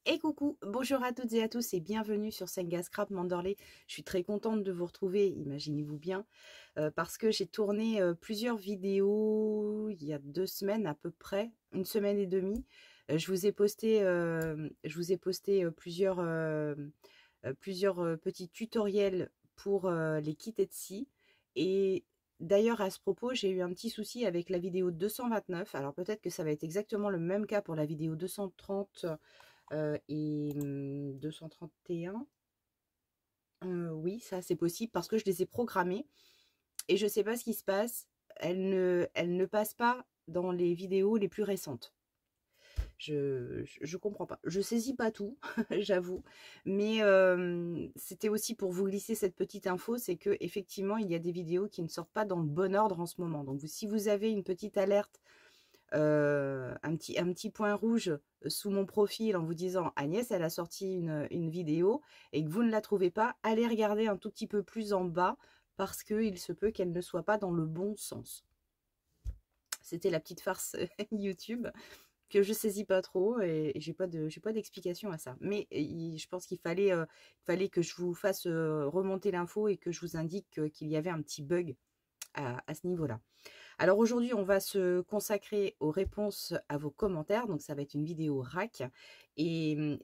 Et coucou, bonjour à toutes et à tous et bienvenue sur Senga Scrap Manderley. Je suis très contente de vous retrouver, imaginez-vous bien, parce que j'ai tourné plusieurs vidéos il y a 2 semaines à peu près, une semaine et demie. Je vous ai posté plusieurs petits tutoriels pour les kits Etsy. Et d'ailleurs, à ce propos, j'ai eu un petit souci avec la vidéo 229. Alors peut-être que ça va être exactement le même cas pour la vidéo 230 et 231. Oui, ça c'est possible parce que je les ai programmées et je sais pas ce qui se passe. Elles ne passent pas dans les vidéos les plus récentes. Je comprends pas. Je saisis pas tout, j'avoue. Mais c'était aussi pour vous glisser cette petite info, c'est que effectivement il y a des vidéos qui ne sortent pas dans le bon ordre en ce moment. Donc si vous avez une petite alerte, un petit point rouge sous mon profil en vous disant Agnès elle a sorti une vidéo et que vous ne la trouvez pas, allez regarder un tout petit peu plus en bas parce qu'il se peut qu'elle ne soit pas dans le bon sens. C'était la petite farce YouTube que je saisis pas trop et j'ai pas d'explication à ça. Mais je pense qu'il fallait que je vous fasse remonter l'info et que je vous indique qu'il y avait un petit bug à ce niveau-là. Alors aujourd'hui, on va se consacrer aux réponses à vos commentaires. Donc ça va être une vidéo RAC. Et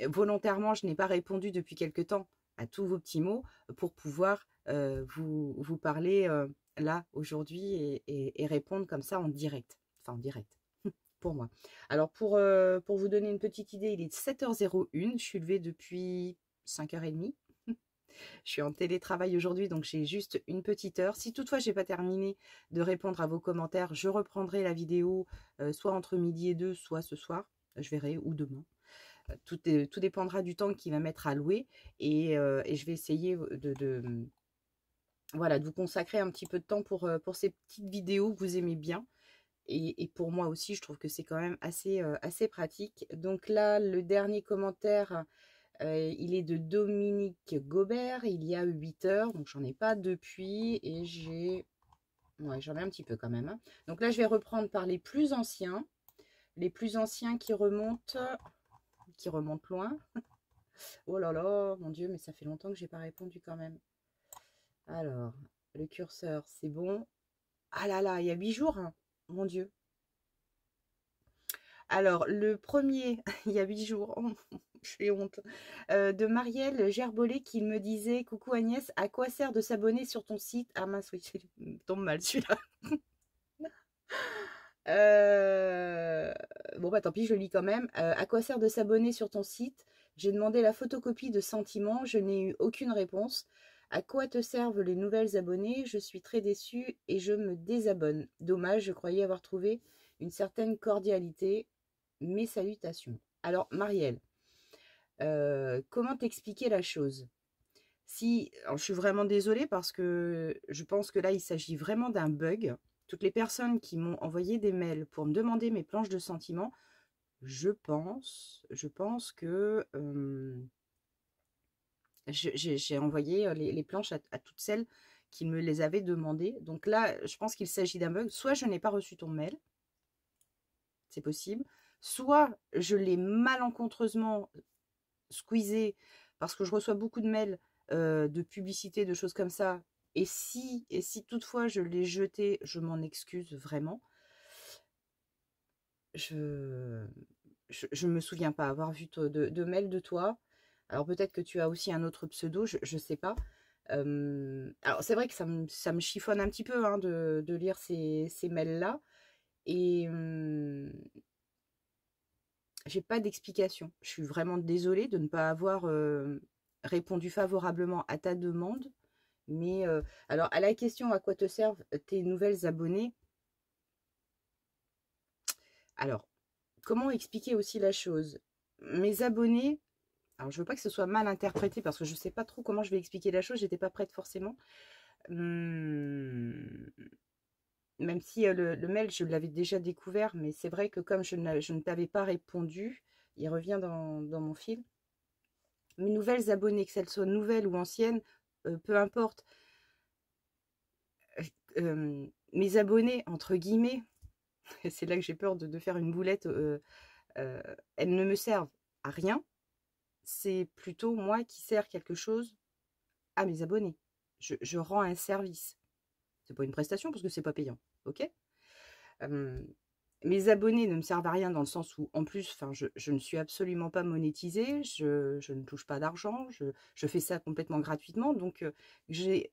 volontairement, je n'ai pas répondu depuis quelque temps à tous vos petits mots pour pouvoir vous parler là aujourd'hui et répondre comme ça en direct. Enfin en direct pour moi. Alors pour vous donner une petite idée, il est 7h01. Je suis levée depuis 5h30. Je suis en télétravail aujourd'hui, donc j'ai juste une petite heure. Si toutefois j'ai pas terminé de répondre à vos commentaires, je reprendrai la vidéo soit entre midi et 2, soit ce soir. Je verrai, ou demain. Tout dépendra du temps qu'il va mettre à louer. Et je vais essayer voilà, de vous consacrer un petit peu de temps pour ces petites vidéos que vous aimez bien. Et pour moi aussi, je trouve que c'est quand même assez pratique. Donc là, le dernier commentaire, il est de Dominique Gobert, il y a 8 heures, donc j'en ai pas depuis, et ouais, j'en ai un petit peu quand même, hein. Donc là, je vais reprendre par les plus anciens qui remontent loin. Oh là là, mon Dieu, mais ça fait longtemps que j'ai pas répondu quand même. Alors, le curseur, c'est bon. Ah là là, il y a 8 jours, hein. Mon Dieu. Alors, le premier, il y a 8 jours, j'ai honte, de Marielle Gerbollet qui me disait: Coucou Agnès, à quoi sert de s'abonner sur ton site? Ah mince, oui, il tombe mal celui-là. Euh, Bon, bah tant pis, je lis quand même. À quoi sert de s'abonner sur ton site? J'ai demandé la photocopie de sentiments, je n'ai eu aucune réponse. À quoi te servent les nouvelles abonnées? Je suis très déçue et je me désabonne. Dommage, je croyais avoir trouvé une certaine cordialité. Mes salutations. Alors, Marielle, comment t'expliquer la chose? Alors, je suis vraiment désolée parce que je pense que là, il s'agit vraiment d'un bug. Toutes les personnes qui m'ont envoyé des mails pour me demander mes planches de sentiments, je pense que j'ai envoyé les planches à toutes celles qui me les avaient demandées. Donc là, je pense qu'il s'agit d'un bug. Soit je n'ai pas reçu ton mail, c'est possible. Soit je l'ai malencontreusement squeezé parce que je reçois beaucoup de mails de publicité, de choses comme ça. Et si toutefois je l'ai jeté, je m'en excuse vraiment. Je je me souviens pas avoir vu de mail de toi. Alors peut-être que tu as aussi un autre pseudo, je sais pas. Alors c'est vrai que ça me chiffonne un petit peu, hein, de lire ces mails-là. Et j'ai pas d'explication. Je suis vraiment désolée de ne pas avoir répondu favorablement à ta demande. Mais alors, à la question à quoi te servent tes nouvelles abonnés, alors, comment expliquer aussi la chose? Mes abonnés, alors je veux pas que ce soit mal interprété parce que je sais pas trop comment je vais expliquer la chose, j'étais pas prête forcément. Hum, Même si le mail, je l'avais déjà découvert, mais c'est vrai que comme je ne t'avais pas répondu, il revient dans mon fil. Mes nouvelles abonnées, que qu'elles soient nouvelles ou anciennes, peu importe, mes abonnés, entre guillemets, c'est là que j'ai peur de faire une boulette, elles ne me servent à rien. C'est plutôt moi qui sers quelque chose à mes abonnés. Je rends un service. C'est pas une prestation parce que c'est pas payant. Ok. Mes abonnés ne me servent à rien dans le sens où, en plus, je ne suis absolument pas monétisée, je ne touche pas d'argent, je fais ça complètement gratuitement. Donc, j'ai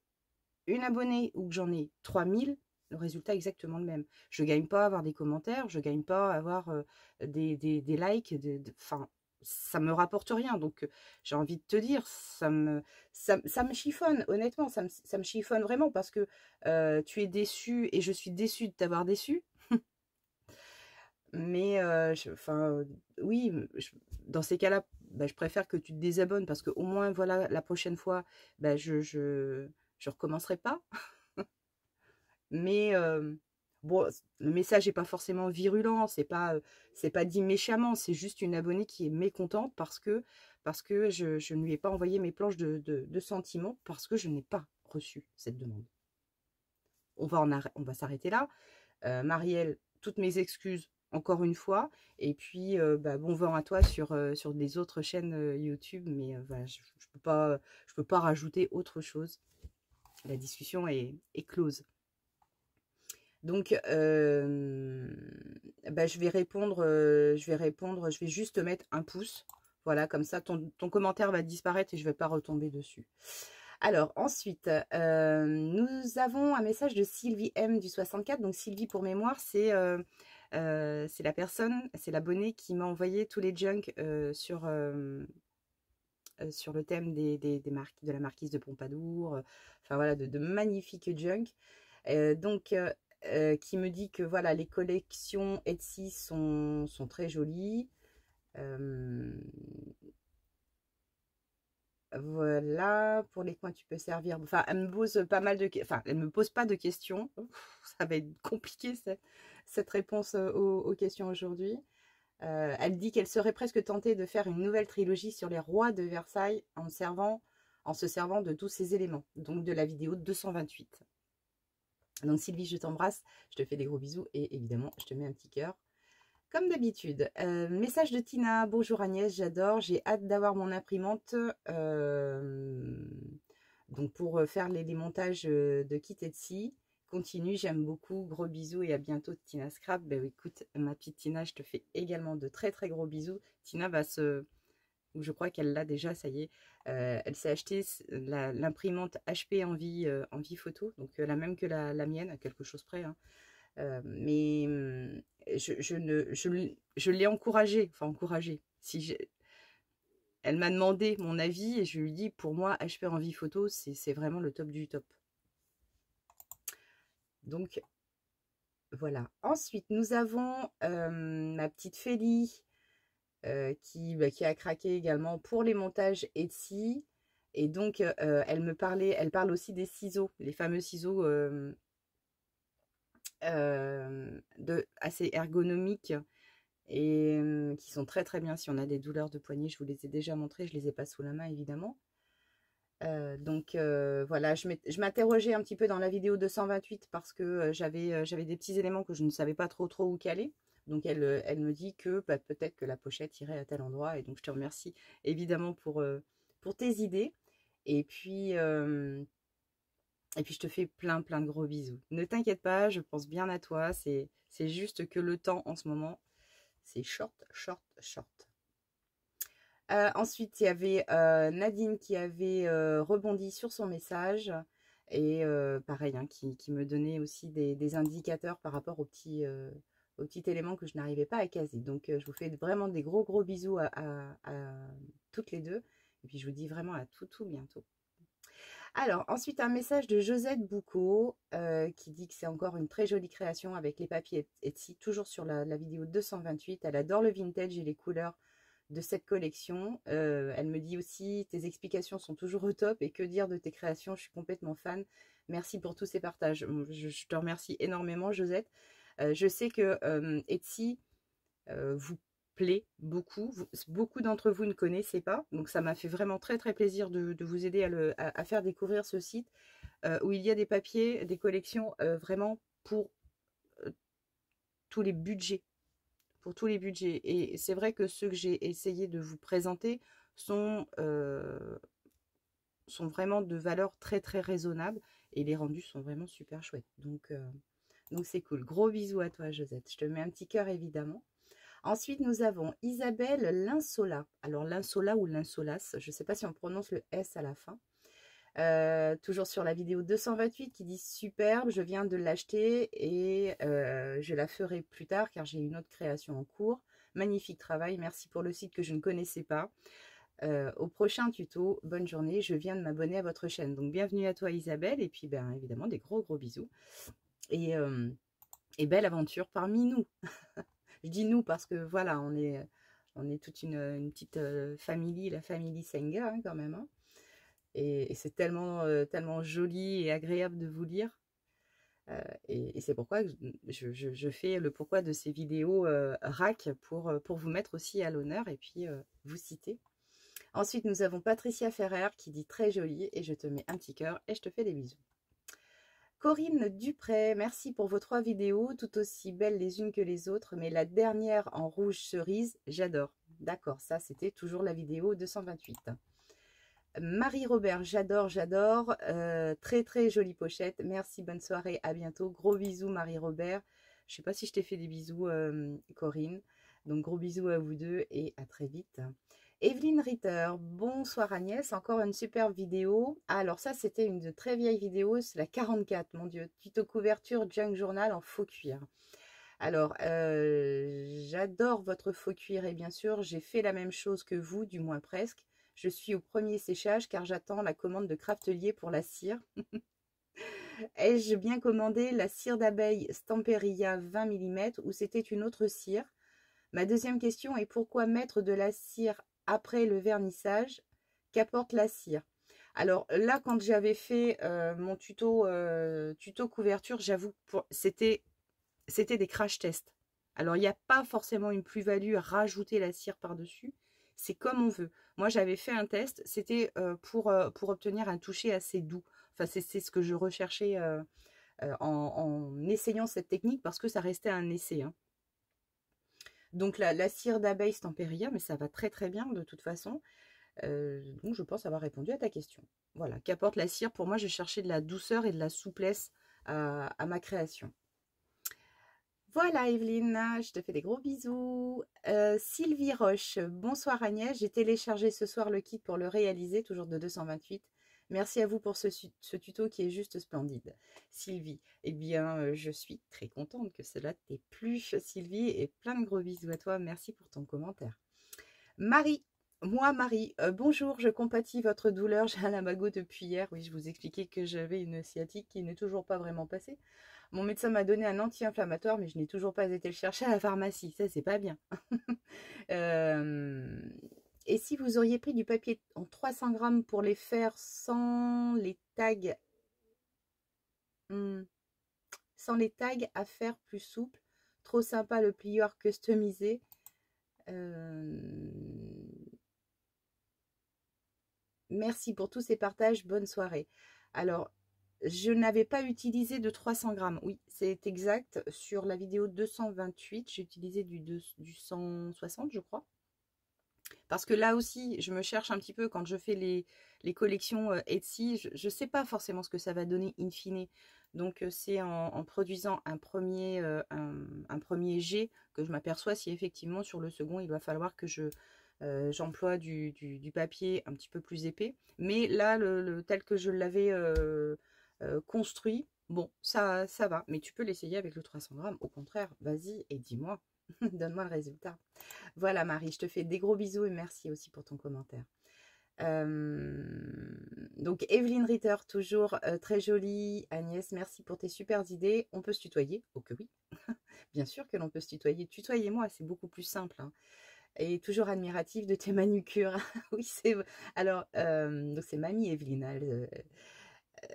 une abonnée ou que j'en ai 3000, le résultat est exactement le même. Je ne gagne pas à avoir des commentaires, je ne gagne pas à avoir des likes, enfin, ça me rapporte rien. Donc, j'ai envie de te dire, ça me chiffonne, honnêtement, ça me chiffonne vraiment parce que tu es déçu et je suis déçue de t'avoir déçu. Mais oui, dans ces cas-là, bah, je préfère que tu te désabonnes parce que au moins, voilà, la prochaine fois, bah, je recommencerai pas. Mais bon, le message n'est pas forcément virulent, c'est pas dit méchamment, c'est juste une abonnée qui est mécontente parce que je ne lui ai pas envoyé mes planches de sentiments parce que je n'ai pas reçu cette demande. On va s'arrêter là. Marielle, toutes mes excuses encore une fois. Et puis, bah, bon vent à toi sur des autres chaînes YouTube. Mais voilà, je peux pas rajouter autre chose. La discussion est close. Donc, bah, je vais répondre, je vais juste te mettre un pouce. Voilà, comme ça, ton commentaire va disparaître et je ne vais pas retomber dessus. Alors, ensuite, nous avons un message de Sylvie M du 64. Donc, Sylvie, pour mémoire, c'est la personne, c'est l'abonné qui m'a envoyé tous les junks sur le thème de la marquise de Pompadour. Enfin, voilà, de magnifiques junks. Donc, qui me dit que voilà, les collections Etsy sont très jolies. Voilà, pour les coins, tu peux servir. Enfin, elle me pose pas mal de enfin, elle me pose pas de questions. Ça va être compliqué cette réponse aux questions aujourd'hui. Elle dit qu'elle serait presque tentée de faire une nouvelle trilogie sur les rois de Versailles en se servant de tous ces éléments, donc de la vidéo 228. Donc Sylvie, je t'embrasse, je te fais des gros bisous et évidemment, je te mets un petit cœur. Comme d'habitude, message de Tina. Bonjour Agnès, j'adore, j'ai hâte d'avoir mon imprimante donc pour faire les montages de kit Etsy. Continue, j'aime beaucoup, gros bisous et à bientôt Tina Scrap. Ben écoute, ma petite Tina, je te fais également de très très gros bisous. Tina va je crois qu'elle l'a déjà, ça y est, elle s'est acheté l'imprimante HP Envie photo, donc la même que la mienne, à quelque chose près, hein. Mais je l'ai encouragée, enfin encouragée. Elle m'a demandé mon avis et je lui dis, pour moi, HP Envie photo, c'est vraiment le top du top. Donc, voilà. Ensuite, nous avons ma petite Félie qui a craqué également pour les montages Etsy. Et donc, elle parle aussi des ciseaux, les fameux ciseaux assez ergonomiques et qui sont très très bien si on a des douleurs de poignet. Je vous les ai déjà montrés, je les ai pas sous la main évidemment. Donc voilà, je m'interrogeais un petit peu dans la vidéo 228 parce que j'avais des petits éléments que je ne savais pas trop où caler. Donc elle me dit que bah, peut-être que la pochette irait à tel endroit. Et donc je te remercie évidemment pour tes idées. Et puis je te fais plein de gros bisous. Ne t'inquiète pas, je pense bien à toi. C'est juste que le temps en ce moment, c'est short. Ensuite, il y avait Nadine qui avait rebondi sur son message et pareil, hein, qui me donnait aussi des indicateurs par rapport aux petits éléments que je n'arrivais pas à caser. Donc, je vous fais vraiment des gros bisous à toutes les deux. Et puis, je vous dis vraiment à tout bientôt. Alors, ensuite, un message de Josette Boucaud qui dit que c'est encore une très jolie création avec les papiers Etsy, toujours sur la vidéo 228. Elle adore le vintage et les couleurs de cette collection. Elle me dit aussi, tes explications sont toujours au top et que dire de tes créations, je suis complètement fan. Merci pour tous ces partages. Je te remercie énormément, Josette. Je sais que Etsy vous plaît beaucoup. Beaucoup d'entre vous ne connaissaient pas. Donc, ça m'a fait vraiment très plaisir de vous aider à faire découvrir ce site où il y a des papiers, des collections vraiment pour tous les budgets. pour tous les budgets. Et c'est vrai que ceux que j'ai essayé de vous présenter sont vraiment de valeur très très raisonnable et les rendus sont vraiment super chouettes. Donc c'est cool. Gros bisous à toi, Josette. Je te mets un petit cœur évidemment. Ensuite, nous avons Isabelle Linsola. Alors, Linsola ou Linsolas, je ne sais pas si on prononce le S à la fin. Toujours sur la vidéo 228 qui dit superbe, je viens de l'acheter et je la ferai plus tard car j'ai une autre création en cours. Magnifique travail, merci pour le site que je ne connaissais pas. Au prochain tuto, bonne journée, je viens de m'abonner à votre chaîne. Donc bienvenue à toi Isabelle et puis ben, évidemment des gros bisous et belle aventure parmi nous. Je dis nous parce que voilà, on est toute une petite famille, la famille Senga hein, quand même. Hein. Et c'est tellement, tellement joli et agréable de vous lire. Et c'est pourquoi je fais le pourquoi de ces vidéos RAC pour vous mettre aussi à l'honneur et puis vous citer. Ensuite, nous avons Patricia Ferrer qui dit très joli et je te mets un petit cœur et je te fais des bisous. Corinne Dupré, merci pour vos 3 vidéos, tout aussi belles les unes que les autres, mais la dernière en rouge cerise, j'adore. D'accord, ça c'était toujours la vidéo 228. Marie-Robert, j'adore. Très très jolie pochette. Merci, bonne soirée, à bientôt. Gros bisous Marie-Robert. Je ne sais pas si je t'ai fait des bisous Corinne. Donc gros bisous à vous deux et à très vite. Evelyne Ritter, bonsoir Agnès, encore une superbe vidéo. Ah, alors ça c'était une de très vieille vidéo, c'est la 44, mon Dieu. Tuto couverture Junk Journal en faux cuir. Alors, j'adore votre faux cuir et bien sûr, j'ai fait la même chose que vous, du moins presque. Je suis au premier séchage car j'attends la commande de Craftelier pour la cire. Ai-je bien commandé la cire d'abeille Stamperia 20 mm ou c'était une autre cire? Ma deuxième question est pourquoi mettre de la cire après le vernissage? Qu'apporte la cire? Alors là, quand j'avais fait mon tuto couverture, j'avoue que c'était des crash tests. Alors, il n'y a pas forcément une plus-value à rajouter la cire par-dessus. C'est comme on veut. Moi, j'avais fait un test. C'était pour obtenir un toucher assez doux. Enfin, c'est ce que je recherchais en essayant cette technique parce que ça restait un essai. Hein. Donc, la cire d'abeille Stamperia, mais ça va très très bien de toute façon. Donc, je pense avoir répondu à ta question. Voilà, qu'apporte la cire? Pour moi, je cherchais de la douceur et de la souplesse à ma création. Voilà Evelyne, je te fais des gros bisous. Sylvie Roche, bonsoir Agnès, j'ai téléchargé ce soir le kit pour le réaliser, toujours de 228. Merci à vous pour ce tuto qui est juste splendide. Sylvie, eh bien je suis très contente que cela t'ait plu Sylvie et plein de gros bisous à toi, merci pour ton commentaire. Marie, Marie, bonjour, je compatis votre douleur, j'ai un lamago depuis hier. Oui, je vous expliquais que j'avais une sciatique qui n'est toujours pas vraiment passée. Mon médecin m'a donné un anti-inflammatoire, mais je n'ai toujours pas été le chercher à la pharmacie. Ça, c'est pas bien. Et si vous auriez pris du papier en 300 grammes pour les faire sans les tags, sans les tags à faire plus souple, trop sympa le plieur customisé. Merci pour tous ces partages. Bonne soirée. Alors, je n'avais pas utilisé de 300 grammes. Oui, c'est exact. Sur la vidéo 228, j'ai utilisé du 160, je crois. Parce que là aussi, je me cherche un petit peu quand je fais les collections Etsy. Je ne sais pas forcément ce que ça va donner in fine. Donc, c'est en produisant un premier jet que je m'aperçois si effectivement sur le second, il va falloir que j'emploie du papier un petit peu plus épais. Mais là, tel que je l'avais construit, bon, ça va. Mais tu peux l'essayer avec le 300 grammes. Au contraire, vas-y et dis-moi. Donne-moi le résultat. Voilà Marie, je te fais des gros bisous et merci aussi pour ton commentaire. Donc Evelyne Ritter, toujours très jolie. Agnès, merci pour tes super idées. On peut se tutoyer? Oh que oui. Bien sûr que l'on peut se tutoyer. Tutoyez-moi, c'est beaucoup plus simple. Hein. Et toujours admirative de tes manucures. Oui, c'est... Alors, donc c'est mamie Evelyne.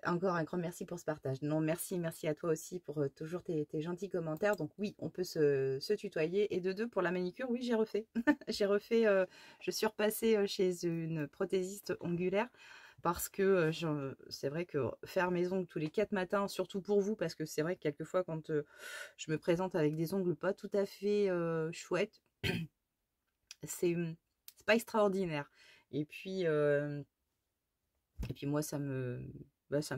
Encore un grand merci pour ce partage. Non, merci à toi aussi pour toujours tes gentils commentaires. Donc oui, on peut se tutoyer. Et de deux, pour la manicure, oui, j'ai refait. J'ai refait, je suis repassée chez une prothésiste ongulaire parce que c'est vrai que faire mes ongles tous les 4 matins, surtout pour vous, parce que c'est vrai que quelquefois quand je me présente avec des ongles pas tout à fait chouettes, c'est pas extraordinaire. Et puis, moi, ça me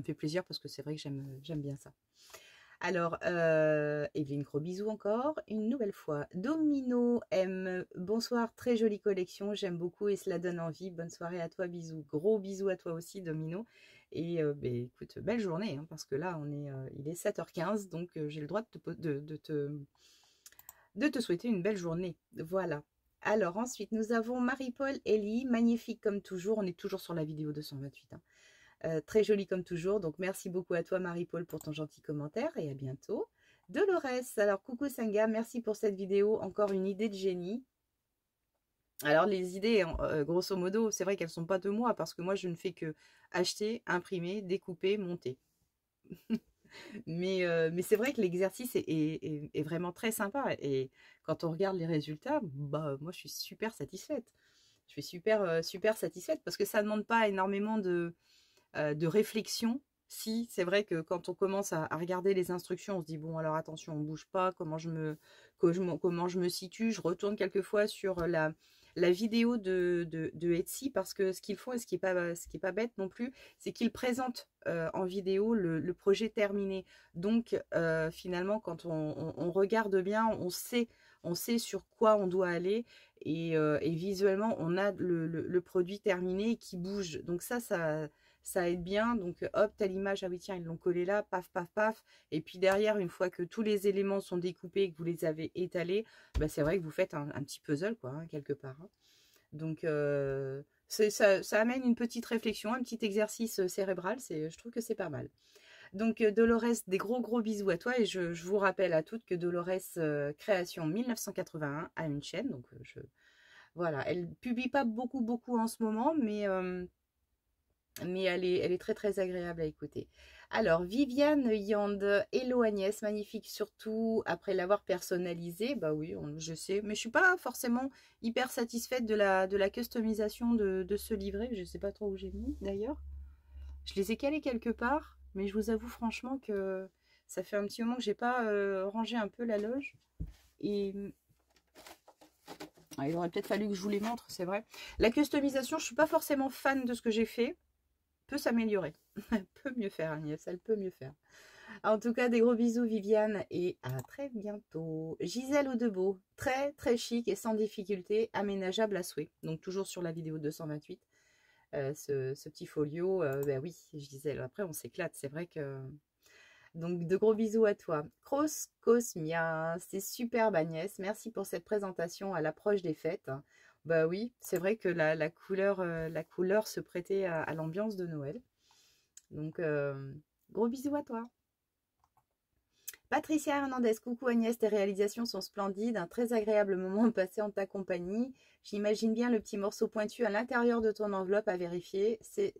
fait plaisir parce que c'est vrai que j'aime bien ça. Alors, Evelyne, gros bisous encore, une nouvelle fois. Domino M, bonsoir, très jolie collection, j'aime beaucoup et cela donne envie. Bonne soirée à toi, bisous. Gros bisous à toi aussi, Domino. Et écoute, belle journée, hein, parce que là, il est 7h15, donc j'ai le droit de te souhaiter une belle journée. Voilà. Alors ensuite, nous avons Marie-Paul Ellie, magnifique comme toujours. On est toujours sur la vidéo 228. Hein. Très jolie comme toujours. Donc merci beaucoup à toi Marie-Paul pour ton gentil commentaire et à bientôt. Dolores, alors coucou Sanga, merci pour cette vidéo. Encore une idée de génie. Alors les idées, grosso modo, c'est vrai qu'elles ne sont pas de moi parce que moi je ne fais que acheter, imprimer, découper, monter. Mais c'est vrai que l'exercice est vraiment très sympa et quand on regarde les résultats, bah, moi je suis super satisfaite. Je suis super satisfaite parce que ça ne demande pas énormément de réflexion. Si, c'est vrai que quand on commence à regarder les instructions, on se dit bon alors attention, on ne bouge pas, comment je me situe. Je retourne quelquefois sur la vidéo de Etsy parce que ce qu'ils font et ce qui est pas bête non plus, c'est qu'ils présentent en vidéo le projet terminé. Donc finalement, quand on regarde bien, on sait sur quoi on doit aller et visuellement, on a le produit terminé qui bouge. Donc ça aide bien. Donc hop, telle image, ah oui tiens, ils l'ont collé là, paf, paf, paf. Et puis derrière, une fois que tous les éléments sont découpés et que vous les avez étalés, bah, c'est vrai que vous faites un petit puzzle, quoi, hein, quelque part. Hein. Donc ça amène une petite réflexion, un petit exercice cérébral, je trouve que c'est pas mal. Donc Dolores, des gros bisous à toi et je vous rappelle à toutes que Dolores Création 1981 a une chaîne. Donc voilà, elle publie pas beaucoup en ce moment, mais elle est très agréable à écouter. Alors, Viviane Yande, hello Agnès, magnifique surtout après l'avoir personnalisé. Bah oui, je sais, mais je suis pas forcément hyper satisfaite de la customisation de ce livret. Je sais pas trop où j'ai mis d'ailleurs. Je les ai calés quelque part, mais je vous avoue franchement que ça fait un petit moment que j'ai pas rangé un peu la loge. Et il aurait peut-être fallu que je vous les montre, c'est vrai. La customisation, je suis pas forcément fan de ce que j'ai fait. Peut s'améliorer. Elle peut mieux faire, Agnès, elle peut mieux faire. En tout cas, des gros bisous, Viviane, et à très bientôt. Gisèle Audebeau, très chic et sans difficulté, aménageable à souhait. Donc, toujours sur la vidéo 228, ce petit folio. Ben oui, Gisèle, après, on s'éclate, c'est vrai que... Donc, de gros bisous à toi. Cross Cosmia, c'est superbe, Agnès. Merci pour cette présentation à l'approche des fêtes. Bah oui, c'est vrai que la couleur se prêtait à l'ambiance de Noël. Donc, gros bisous à toi. Patricia Hernandez, coucou Agnès, tes réalisations sont splendides, un très agréable moment passé en ta compagnie. J'imagine bien le petit morceau pointu à l'intérieur de ton enveloppe à vérifier. C'est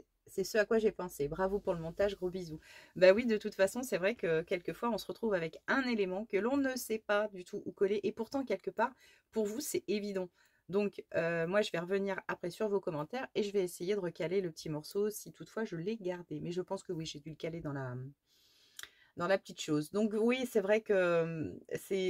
ce à quoi j'ai pensé. Bravo pour le montage, gros bisous. Bah oui, de toute façon, c'est vrai que quelquefois, on se retrouve avec un élément que l'on ne sait pas du tout où coller. Et pourtant, quelque part, pour vous, c'est évident. Donc, moi, je vais revenir après sur vos commentaires et je vais essayer de recaler le petit morceau si toutefois je l'ai gardé. Mais je pense que oui, j'ai dû le caler dans la petite chose. Donc oui, c'est vrai que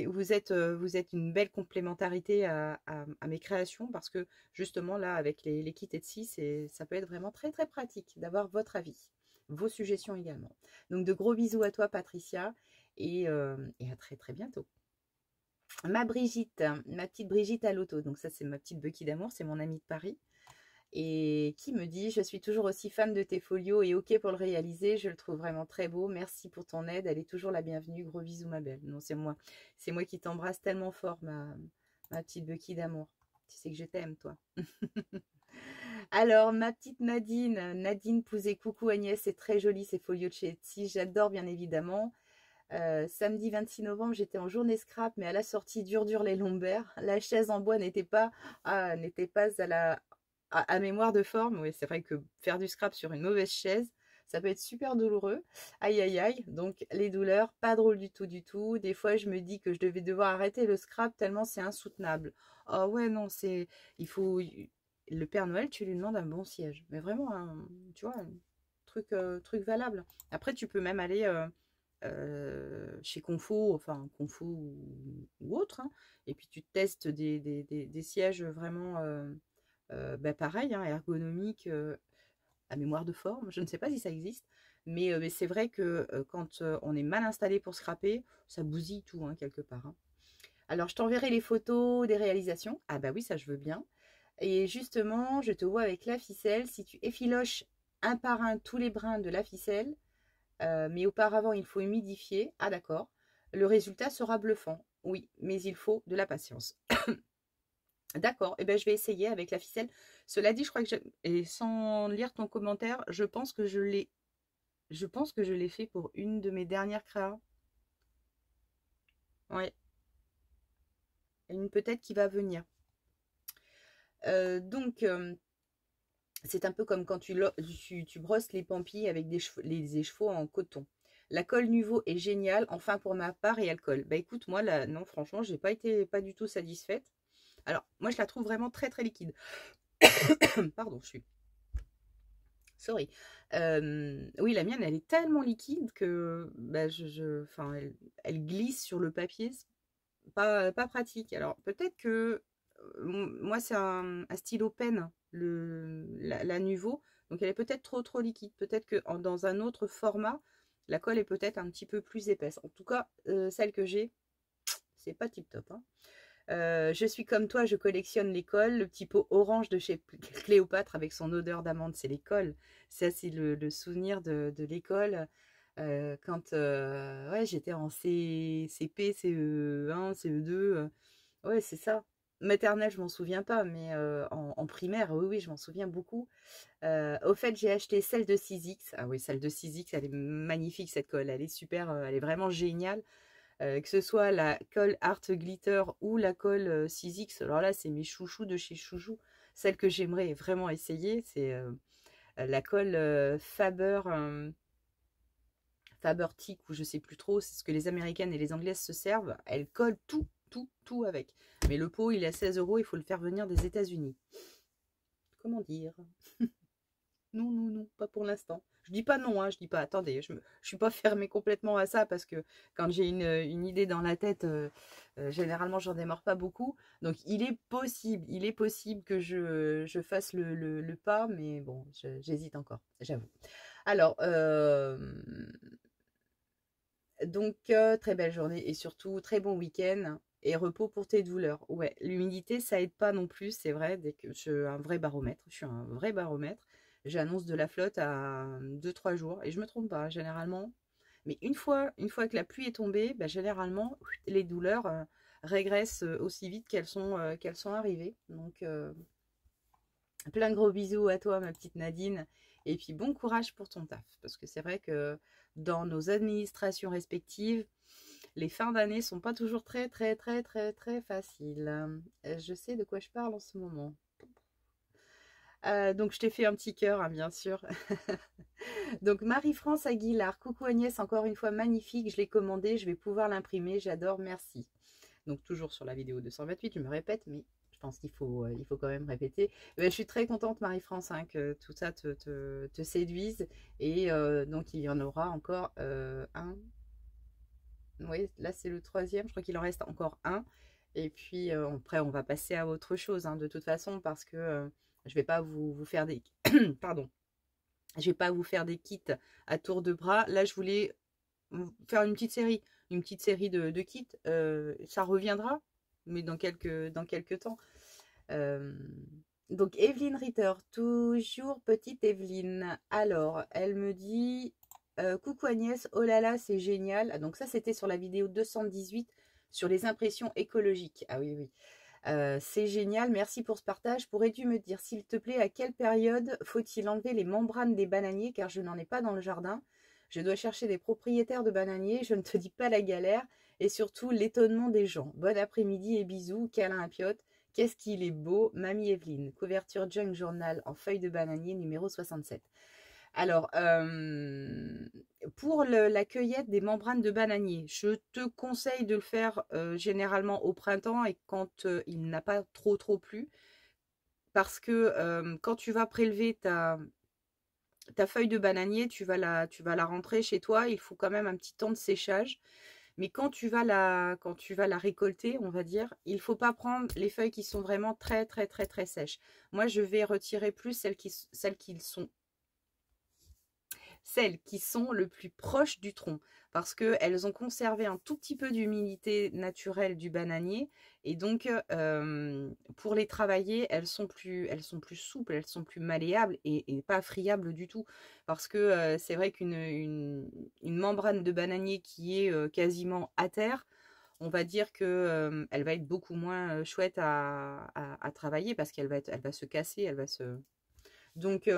vous êtes une belle complémentarité à mes créations parce que justement là, avec les kits Etsy, ça peut être vraiment très pratique d'avoir votre avis, vos suggestions également. Donc de gros bisous à toi, Patricia, et à très bientôt. Ma Brigitte, ma petite Brigitte à l'auto. Donc ça, c'est ma petite Bucky d'amour, c'est mon amie de Paris. Et qui me dit, je suis toujours aussi fan de tes folios et ok pour le réaliser, je le trouve vraiment très beau, merci pour ton aide, elle est toujours la bienvenue, gros bisous ma belle. Non, c'est moi qui t'embrasse tellement fort, ma petite Bucky d'amour. Tu sais que je t'aime, toi. Alors, ma petite Nadine Pouzet, coucou Agnès, c'est très joli ces folios de chez Etsy, j'adore bien évidemment. Samedi 26 novembre, j'étais en journée scrap, mais à la sortie dur les lombaires. La chaise en bois n'était pas à mémoire de forme. Oui, c'est vrai que faire du scrap sur une mauvaise chaise, ça peut être super douloureux. Aïe aïe aïe. Donc les douleurs, pas drôle du tout. Des fois, je me dis que je devais devoir arrêter le scrap tellement c'est insoutenable. Oh ouais, non, il faut le Père Noël, tu lui demandes un bon siège. Mais vraiment, tu vois, un truc valable. Après, tu peux même aller chez Confo, enfin Confo ou autre, hein, et puis tu testes des sièges vraiment bah, pareil, hein, ergonomiques, à mémoire de forme. Je ne sais pas si ça existe, mais c'est vrai que quand on est mal installé pour scraper, ça bousille tout, hein, quelque part, hein. Alors, je t'enverrai les photos des réalisations. Ah bah oui, ça je veux bien. Et justement, je te vois avec la ficelle. Si tu effiloches un par un tous les brins de la ficelle, mais auparavant il faut humidifier. Ah d'accord. Le résultat sera bluffant. Oui, mais il faut de la patience. D'accord, et ben je vais essayer avec la ficelle. Cela dit, je crois que et sans lire ton commentaire, je pense que je l'ai fait pour une de mes dernières créas. Ouais, une peut-être qui va venir. Donc, c'est un peu comme quand tu brosses les pampilles avec les écheveaux en coton. La colle Nuvo est géniale, enfin pour ma part, et elle colle. Bah écoute, moi là, non, franchement, j'ai pas été pas du tout satisfaite. Alors, moi je la trouve vraiment très très liquide. Pardon, je suis. Sorry. Oui, la mienne, elle est tellement liquide que bah, enfin, elle glisse sur le papier. C'est pas pratique. Alors, peut-être que moi, c'est un stylo pen, la Nuvo. Donc, elle est peut-être trop liquide. Peut-être que dans un autre format, la colle est peut-être un petit peu plus épaisse. En tout cas, celle que j'ai, c'est pas tip top, hein. Je suis comme toi, je collectionne les cols. Le petit pot orange de chez Cléopâtre avec son odeur d'amande, c'est l'école. Ça, c'est le souvenir de l'école. Quand ouais, j'étais en CP, CE1, CE2. Ouais, c'est ça. Maternelle, je m'en souviens pas, mais en primaire, oui, oui, je m'en souviens beaucoup. Au fait, j'ai acheté celle de 6X. Ah oui, celle de 6X, elle est magnifique, cette colle. Elle est super, elle est vraiment géniale. Que ce soit la colle Art Glitter ou la colle 6X, alors là, c'est mes chouchous de chez Chouchou. Celle que j'aimerais vraiment essayer, c'est la colle Faber-Tick, ou je sais plus trop, c'est ce que les Américaines et les Anglaises se servent. Elle colle tout avec. Mais le pot, il est à 16 €, il faut le faire venir des États-Unis. Comment dire? Non, non, non, pas pour l'instant. Je dis pas non, hein, je dis pas, attendez, je suis pas fermée complètement à ça parce que quand j'ai une idée dans la tête, généralement, j'en démords pas beaucoup. Donc, il est possible que je fasse le pas, mais bon, j'hésite encore, j'avoue. Alors, donc, très belle journée et surtout très bon week-end et repos pour tes douleurs. Ouais, l'humidité, ça aide pas non plus, c'est vrai, dès que je suis un vrai baromètre, je suis un vrai baromètre. J'annonce de la flotte à 2 3 jours et je me trompe pas, généralement. Mais une fois que la pluie est tombée, bah, généralement, les douleurs régressent aussi vite qu'elles sont arrivées. Donc, plein de gros bisous à toi, ma petite Nadine. Et puis, bon courage pour ton taf. Parce que c'est vrai que dans nos administrations respectives, les fins d'année sont pas toujours très faciles. Je sais de quoi je parle en ce moment. Donc, je t'ai fait un petit cœur, hein, bien sûr. Donc, Marie-France Aguilar, coucou Agnès, encore une fois magnifique. Je l'ai commandé, je vais pouvoir l'imprimer. J'adore, merci. Donc, toujours sur la vidéo 228, je me répète, mais je pense il faut quand même répéter. Je suis très contente, Marie-France, hein, que tout ça te séduise. Et donc, il y en aura encore un. Oui, là, c'est le troisième. Je crois qu'il en reste encore un. Et puis, après, on va passer à autre chose, hein, de toute façon, parce que je vais pas vous faire des... Pardon. Je vais pas vous faire des kits à tour de bras. Là, je voulais faire une petite série. Une petite série de kits. Ça reviendra, mais dans quelques temps. Donc, Evelyne Ritter, toujours petite Evelyne. Alors, elle me dit coucou Agnès, oh là là, c'est génial. Ah, donc, ça, c'était sur la vidéo 218 sur les impressions écologiques. Ah oui, oui. C'est génial, merci pour ce partage. Pourrais-tu me dire, s'il te plaît, à quelle période faut-il enlever les membranes des bananiers, car je n'en ai pas dans le jardin. Je dois chercher des propriétaires de bananiers, je ne te dis pas la galère, et surtout l'étonnement des gens. Bon après-midi et bisous, câlin à Piotte. Qu'est-ce qu'il est beau, Mamie Evelyne. Couverture Junk Journal en feuille de bananier numéro 67. Alors, pour la cueillette des membranes de bananier, je te conseille de le faire généralement au printemps et quand il n'a pas trop plu, parce que quand tu vas prélever ta feuille de bananier, tu vas la rentrer chez toi. Il faut quand même un petit temps de séchage. Mais quand tu vas la récolter, on va dire, il faut pas prendre les feuilles qui sont vraiment très, très, très, très sèches. Moi, je vais retirer plus celles qui sont le plus proches du tronc, parce qu'elles ont conservé un tout petit peu d'humidité naturelle du bananier, et donc pour les travailler, elles sont plus souples, elles sont plus malléables et pas friables du tout, parce que c'est vrai une membrane de bananier qui est quasiment à terre, on va dire que elle va être beaucoup moins chouette à travailler, parce elle va se casser, elle va se... Donc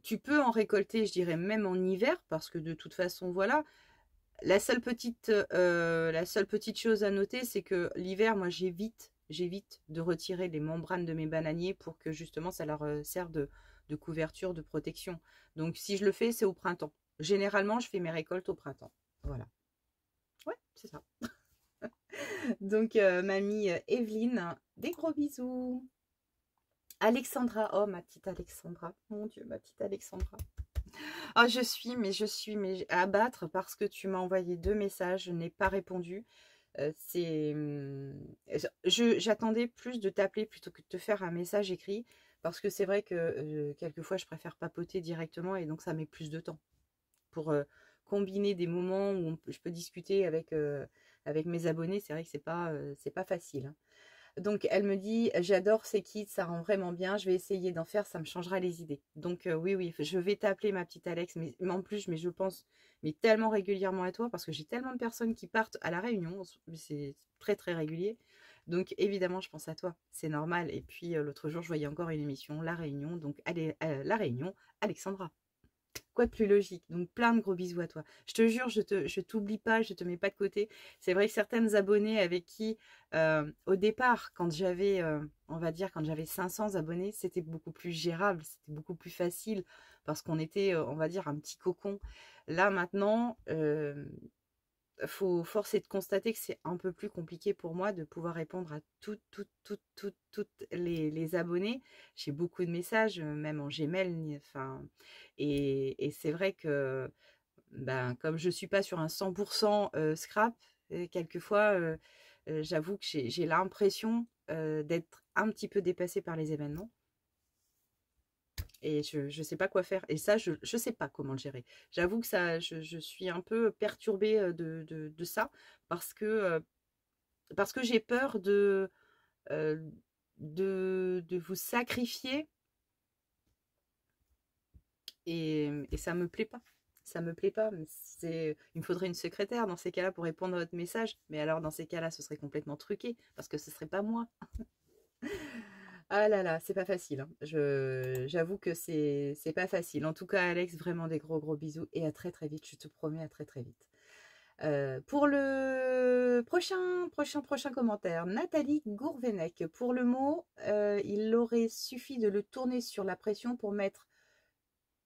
tu peux en récolter, je dirais même en hiver, parce que de toute façon, voilà. La seule petite chose à noter, c'est que l'hiver, moi, j'évite de retirer les membranes de mes bananiers pour que justement ça leur serve de couverture, de protection. Donc, si je le fais, c'est au printemps. Généralement, je fais mes récoltes au printemps. Voilà. Ouais, c'est ça. Donc, mamie Evelyne, des gros bisous. Alexandra, oh ma petite Alexandra, mon Dieu, ma petite Alexandra. Ah, je suis à abattre parce que tu m'as envoyé 2 messages, je n'ai pas répondu. J'attendais plus de t'appeler plutôt que de te faire un message écrit, parce que c'est vrai que quelquefois je préfère papoter directement, et donc ça met plus de temps pour combiner des moments où je peux discuter avec mes abonnés. C'est vrai que c'est pas facile, hein. Donc, elle me dit, j'adore ces kits, ça rend vraiment bien, je vais essayer d'en faire, ça me changera les idées. Donc, oui, oui, je vais t'appeler ma petite Alex, mais en plus, mais je pense tellement régulièrement à toi, parce que j'ai tellement de personnes qui partent à La Réunion, c'est très, très régulier. Donc, évidemment, je pense à toi, c'est normal. Et puis, l'autre jour, je voyais encore une émission, La Réunion, donc, allez, La Réunion, Alexandra. Quoi de plus logique? Donc plein de gros bisous à toi. Je te jure, je t'oublie pas, je te mets pas de côté. C'est vrai que certaines abonnées avec qui, au départ, quand j'avais, on va dire, quand j'avais 500 abonnés, c'était beaucoup plus gérable, c'était beaucoup plus facile, parce qu'on était, on va dire, un petit cocon. Là maintenant, force est de constater que c'est un peu plus compliqué pour moi de pouvoir répondre à toutes les abonnés. J'ai beaucoup de messages, même en Gmail, enfin, et c'est vrai que, ben, comme je suis pas sur un 100% scrap, quelquefois, j'avoue que j'ai l'impression d'être un petit peu dépassée par les événements. Et je ne sais pas quoi faire. Et ça, je ne sais pas comment le gérer. J'avoue que ça, je suis un peu perturbée de ça, parce que j'ai peur euh, de vous sacrifier, et ça me plaît pas. Ça me plaît pas. Il me faudrait une secrétaire dans ces cas-là pour répondre à votre message. Mais alors, dans ces cas-là, ce serait complètement truqué, parce que ce serait pas moi. Ah là là, c'est pas facile, hein. J'avoue que c'est pas facile. En tout cas, Alex, vraiment des gros gros bisous, et à très très vite. Je te promets, à très très vite. Pour le prochain commentaire, Nathalie Gourvenec. Pour le mot, il aurait suffi de le tourner sur la pression pour mettre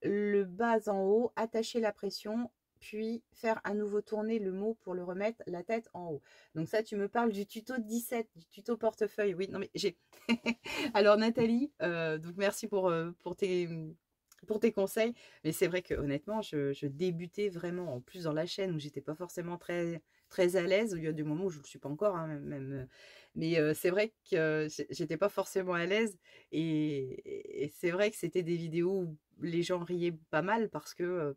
le bas en haut, attacher la pression, puis faire à nouveau tourner le mot pour le remettre la tête en haut. Donc ça, tu me parles du tuto 17, du tuto portefeuille. Oui, non mais j'ai... Alors Nathalie, donc merci pour tes conseils. Mais c'est vrai que honnêtement, je débutais vraiment, en plus dans la chaîne où j'étais pas forcément très, très à l'aise. Il y a des moments où je ne le suis pas encore, hein, mais c'est vrai que j'étais pas forcément à l'aise. Et c'est vrai que c'était des vidéos où les gens riaient pas mal, parce que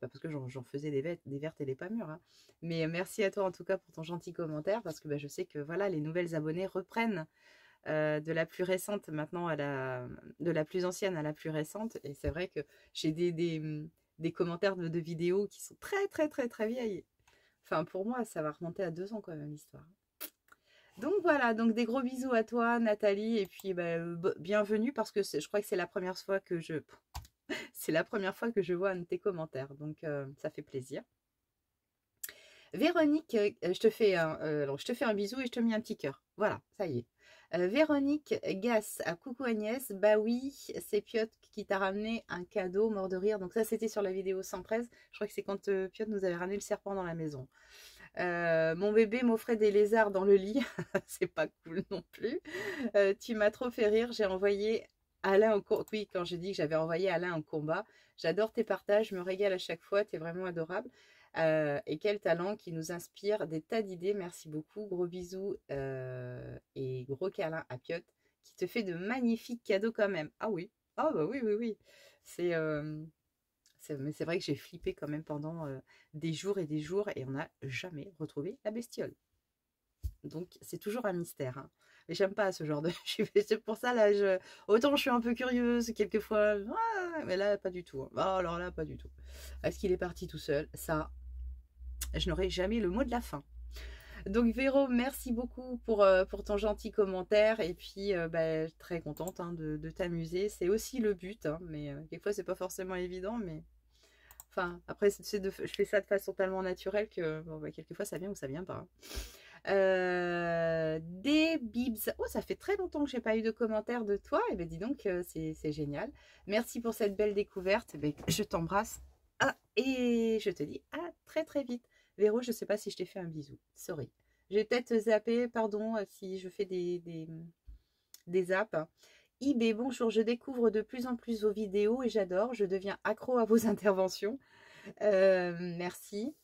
j'en faisais des vertes et des pas mûres, hein. Mais merci à toi en tout cas pour ton gentil commentaire, parce que bah, je sais que voilà, les nouvelles abonnées reprennent de la plus récente maintenant de la plus ancienne à la plus récente. Et c'est vrai que j'ai des commentaires de vidéos qui sont très très très très vieilles. Enfin, pour moi, ça va remonter à 2 ans quand même, l'histoire. Donc voilà, donc des gros bisous à toi, Nathalie, et puis bah, bienvenue, parce que je crois que c'est la première fois que c'est la première fois que je vois un de tes commentaires, donc ça fait plaisir. Véronique, alors je te fais un bisou et je te mets un petit cœur. Voilà, ça y est. Véronique Gass, à coucou Agnès. Bah oui, c'est Piotr qui t'a ramené un cadeau, mort de rire. Donc ça, c'était sur la vidéo 113. Je crois que c'est quand Piotr nous avait ramené le serpent dans la maison. Mon bébé m'offrait des lézards dans le lit. C'est pas cool non plus. Tu m'as trop fait rire. J'ai envoyé Alain au combat. Oui, quand j'ai dit que j'avais envoyé Alain au combat. J'adore tes partages, je me régale à chaque fois. T'es vraiment adorable. Et quel talent qui nous inspire des tas d'idées. Merci beaucoup. Gros bisous et gros câlin à Piot qui te fait de magnifiques cadeaux quand même. Ah oui. Ah bah oui, oui, oui. C'est mais c'est vrai que j'ai flippé quand même pendant des jours et on n'a jamais retrouvé la bestiole. Donc c'est toujours un mystère. Hein. Mais j'aime pas ce genre de... C'est pour ça, là, autant je suis un peu curieuse quelquefois, mais là, pas du tout. Hein. Oh, alors là, pas du tout. Est-ce qu'il est parti tout seul? Ça, je n'aurai jamais le mot de la fin. Donc Véro, merci beaucoup pour ton gentil commentaire et puis bah, très contente hein, de t'amuser. C'est aussi le but, hein, mais quelquefois c'est pas forcément évident, mais enfin après je fais ça de façon tellement naturelle que bon, bah, quelquefois ça vient ou ça vient pas. Des bibs. Oh, ça fait très longtemps que j'ai pas eu de commentaires de toi. Et ben dis donc, c'est génial. Merci pour cette belle découverte. Ben, je t'embrasse. Ah, et je te dis à très très vite. Véro, je sais pas si je t'ai fait un bisou. Sorry. J'ai peut-être zappé, pardon, si je fais des zaps. IB, bonjour, je découvre de plus en plus vos vidéos et j'adore. Je deviens accro à vos interventions. Merci.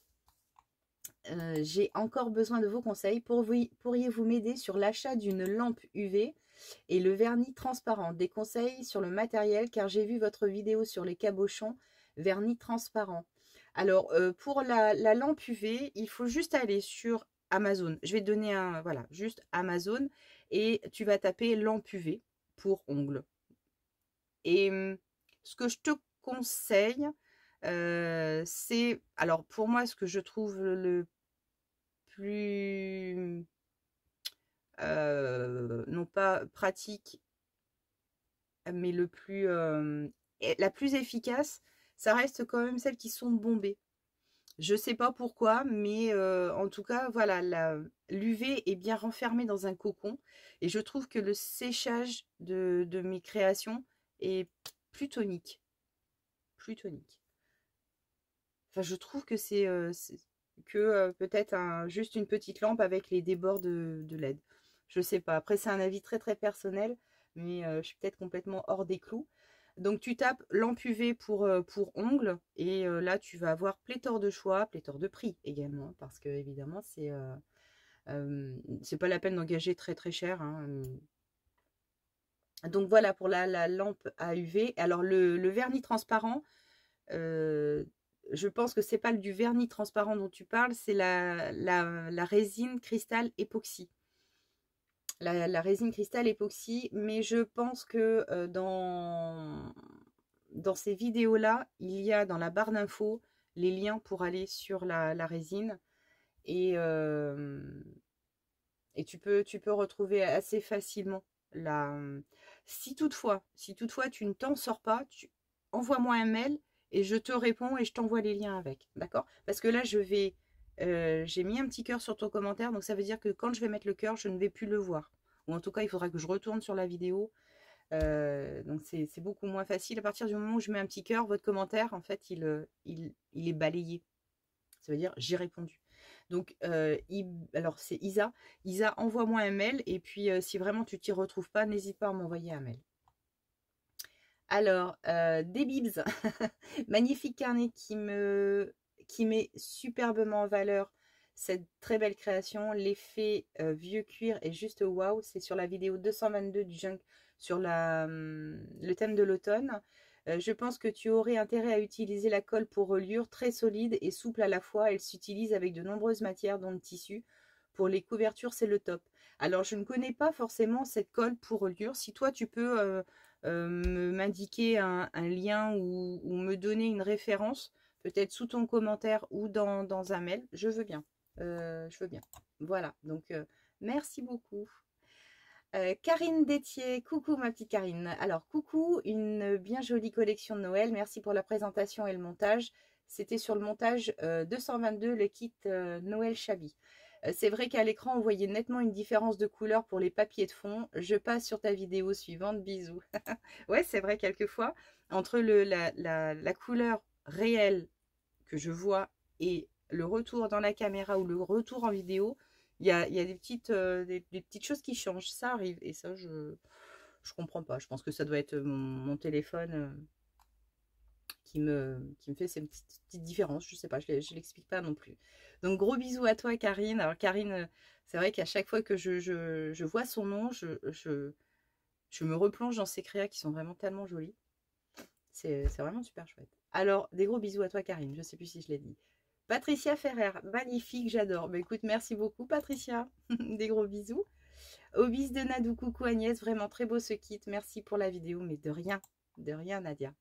J'ai encore besoin de vos conseils. Pourriez-vous m'aider sur l'achat d'une lampe UV et le vernis transparent? Des conseils sur le matériel car j'ai vu votre vidéo sur les cabochons vernis transparent. Alors, pour la lampe UV, il faut juste aller sur Amazon. Je vais te donner un, voilà, juste Amazon et tu vas taper lampe UV pour ongles. Et ce que je te conseille, c'est, alors pour moi, ce que je trouve le plus, non pas pratique, mais le plus, la plus efficace, ça reste quand même celles qui sont bombées. Je sais pas pourquoi, mais en tout cas, voilà, l'UV est bien renfermé dans un cocon. Et je trouve que le séchage de mes créations est plus tonique. Plus tonique. Enfin, je trouve que c'est que peut-être juste une petite lampe avec les débords de LED. Je sais pas. Après, c'est un avis très très personnel, mais je suis peut-être complètement hors des clous. Donc, tu tapes lampe UV pour ongles et là, tu vas avoir pléthore de choix, pléthore de prix également, parce que évidemment, c'est pas la peine d'engager très très cher. Hein. Donc voilà pour la lampe à UV. Alors, le vernis transparent, je pense que c'est pas du vernis transparent dont tu parles, c'est la résine cristal époxy. La résine cristal époxy, mais je pense que dans ces vidéos-là, il y a dans la barre d'infos les liens pour aller sur la résine et tu peux retrouver assez facilement la... Si toutefois tu ne t'en sors pas, envoie-moi un mail et je te réponds et je t'envoie les liens avec, d'accord? Parce que là, j'ai mis un petit cœur sur ton commentaire, donc ça veut dire que quand je vais mettre le cœur, je ne vais plus le voir. Ou en tout cas, il faudra que je retourne sur la vidéo. Donc c'est beaucoup moins facile. À partir du moment où je mets un petit cœur, votre commentaire, en fait, il est balayé. Ça veut dire j'ai répondu. Donc, alors c'est Isa. Isa, envoie-moi un mail et puis si vraiment tu t'y retrouves pas, n'hésite pas à m'envoyer un mail. Alors, des bibs. Magnifique carnet qui met superbement en valeur cette très belle création. L'effet vieux cuir est juste waouh. C'est sur la vidéo 222 du Junk sur le thème de l'automne. Je pense que tu aurais intérêt à utiliser la colle pour reliure, très solide et souple à la fois. Elle s'utilise avec de nombreuses matières, dont le tissu. Pour les couvertures, c'est le top. Alors, je ne connais pas forcément cette colle pour reliure. Si toi, tu peux m'indiquer un lien ou me donner une référence, peut-être sous ton commentaire ou dans un mail, je veux bien. Je veux bien. Voilà, donc merci beaucoup. Karine Détier, coucou ma petite Karine. Alors coucou, une bien jolie collection de Noël. Merci pour la présentation et le montage. C'était sur le montage 222, le kit Noël Chabi. C'est vrai qu'à l'écran, on voyait nettement une différence de couleur pour les papiers de fond. Je passe sur ta vidéo suivante. Bisous. Ouais, c'est vrai quelquefois, entre la couleur réelle que je vois et le retour dans la caméra ou le retour en vidéo, il y a des petites choses qui changent. Ça arrive. Et ça, je comprends pas. Je pense que ça doit être mon téléphone qui me fait ces petites différences. Je sais pas, je l'explique pas non plus. Donc gros bisous à toi Karine. Alors Karine, c'est vrai qu'à chaque fois que je vois son nom, je me replonge dans ces créas qui sont vraiment tellement jolies. C'est vraiment super chouette. Alors, des gros bisous à toi Karine, je sais plus si je l'ai dit. Patricia Ferrer, magnifique, j'adore. Bah écoute, merci beaucoup Patricia. Des gros bisous. Obis de Nadou, coucou Agnès, vraiment très beau ce kit. Merci pour la vidéo, mais de rien Nadia.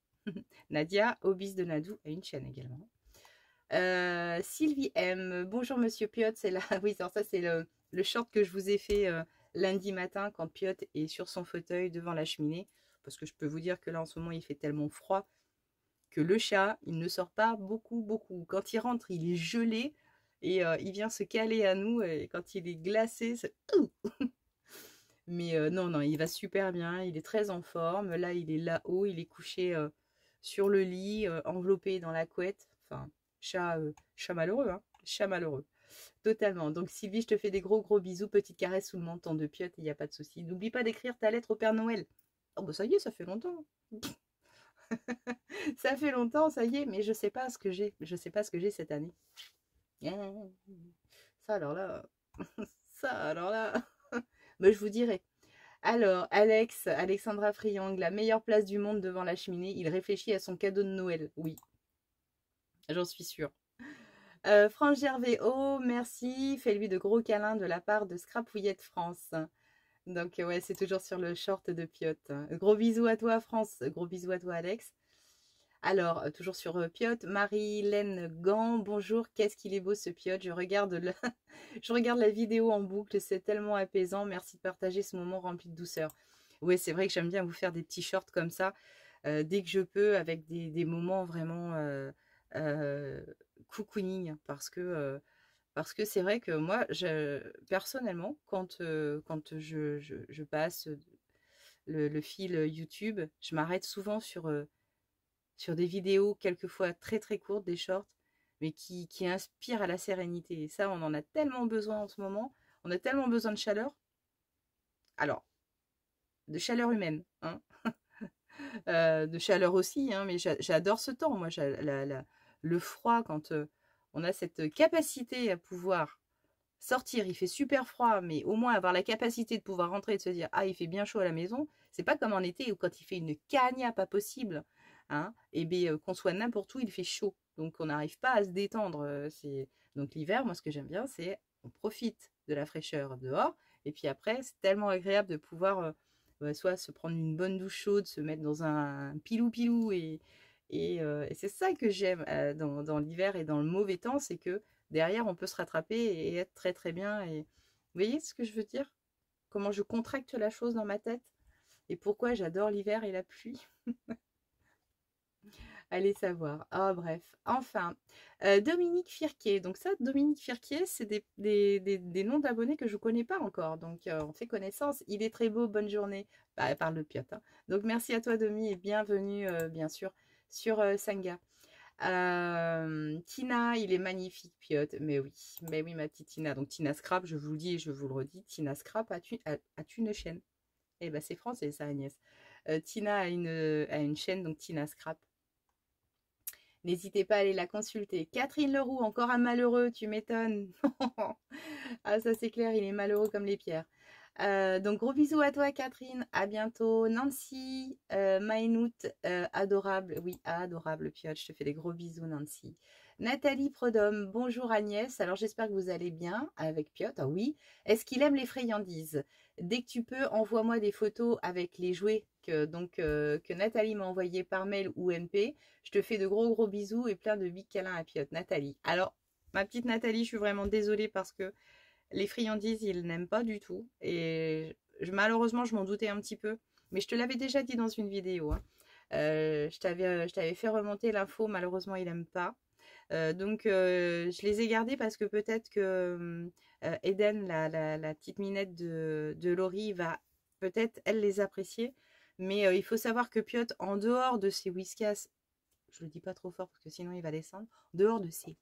Nadia, Obis de Nadou, a une chaîne également. Sylvie M, bonjour Monsieur Piot, c'est là. Oui, ça c'est le short que je vous ai fait lundi matin quand Piot est sur son fauteuil devant la cheminée. Parce que je peux vous dire que là en ce moment il fait tellement froid que le chat, il ne sort pas beaucoup. Quand il rentre, il est gelé et il vient se caler à nous. Et quand il est glacé, c'est... Mais non, il va super bien. Il est très en forme. Là, il est là-haut. Il est couché sur le lit, enveloppé dans la couette. Enfin, chat malheureux, hein. Chat malheureux. Totalement. Donc, Sylvie, je te fais des gros bisous. Petite caresse sous le menton de Piot. Il n'y a pas de souci. N'oublie pas d'écrire ta lettre au Père Noël. Oh, bah ça y est, ça fait longtemps. Ça fait longtemps, ça y est, mais je sais pas ce que j'ai. Je sais pas ce que j'ai cette année. Ça alors là, ça alors là, mais je vous dirai. Alors, Alexandra Friang, la meilleure place du monde devant la cheminée. Il réfléchit à son cadeau de Noël. Oui, j'en suis sûre. France Gervais, oh merci. Fais-lui de gros câlins de la part de Scrapouillette France. Donc ouais, c'est toujours sur le short de Piot. Gros bisous à toi France, gros bisous à toi Alex. Alors, toujours sur Piot, Marie-Hélène Gant, bonjour, qu'est-ce qu'il est beau ce Piot, je regarde la vidéo en boucle, c'est tellement apaisant, merci de partager ce moment rempli de douceur. Oui, c'est vrai que j'aime bien vous faire des petits shorts comme ça, dès que je peux, avec des moments vraiment cocooning, parce que c'est vrai que moi, personnellement, quand je passe le fil YouTube, je m'arrête souvent sur des vidéos quelquefois très courtes, des shorts, mais qui inspirent à la sérénité. Et ça, on en a tellement besoin en ce moment. On a tellement besoin de chaleur. Alors, de chaleur humaine, hein. De chaleur aussi, hein, mais j'adore ce temps. Moi, le froid, quand on a cette capacité à pouvoir sortir, il fait super froid, mais au moins avoir la capacité de pouvoir rentrer et de se dire ah, il fait bien chaud à la maison. C'est pas comme en été où quand il fait une cagna pas possible, hein, et bien qu'on soit n'importe où, il fait chaud. Donc on n'arrive pas à se détendre. Donc l'hiver, moi ce que j'aime bien, c'est on profite de la fraîcheur dehors, et puis après, c'est tellement agréable de pouvoir soit se prendre une bonne douche chaude, se mettre dans un pilou et c'est ça que j'aime dans l'hiver et dans le mauvais temps, c'est que derrière, on peut se rattraper et être très bien. Et vous voyez ce que je veux dire? Comment je contracte la chose dans ma tête et pourquoi j'adore l'hiver et la pluie. Allez savoir. Ah, bref. Enfin, Dominique Firquier. Donc ça, Dominique Firquier, c'est des noms d'abonnés que je ne connais pas encore. Donc, on fait connaissance. Il est très beau. Bonne journée. Bah, elle parle de Piot, hein. Donc, merci à toi, Domi, et bienvenue, bien sûr, sur Sanga. Tina, il est magnifique, Piot. Mais oui, ma petite Tina. Donc, Tina Scrap, je vous le dis et je vous le redis. Tina Scrap, as-tu une chaîne? Eh ben, c'est français, ça, Agnès. Tina a une chaîne, donc Tina Scrap. N'hésitez pas à aller la consulter. Catherine Leroux, encore un malheureux, tu m'étonnes. Ah, ça c'est clair, il est malheureux comme les pierres. Donc gros bisous à toi Catherine, à bientôt. Nancy, Maïnout, adorable, oui, adorable Piot, je te fais des gros bisous Nancy. Nathalie Prodhomme, bonjour Agnès, alors j'espère que vous allez bien avec Piot, ah oui. Est-ce qu'il aime les friandises? Dès que tu peux, envoie-moi des photos avec les jouets que Nathalie m'a envoyé par mail ou MP. Je te fais de gros bisous et plein de big câlins à Piot. Nathalie. Alors, ma petite Nathalie, je suis vraiment désolée parce que les friandises, il n'aime pas du tout. Et malheureusement, je m'en doutais un petit peu. Mais je te l'avais déjà dit dans une vidéo, hein. Je t'avais fait remonter l'info. Malheureusement, il n'aime pas. Donc, je les ai gardés parce que peut-être que Eden, la petite minette de Laurie, va peut-être, elle, les apprécier. Mais il faut savoir que Piot, en dehors de ses whiskas, je le dis pas trop fort parce que sinon il va descendre, en dehors de ses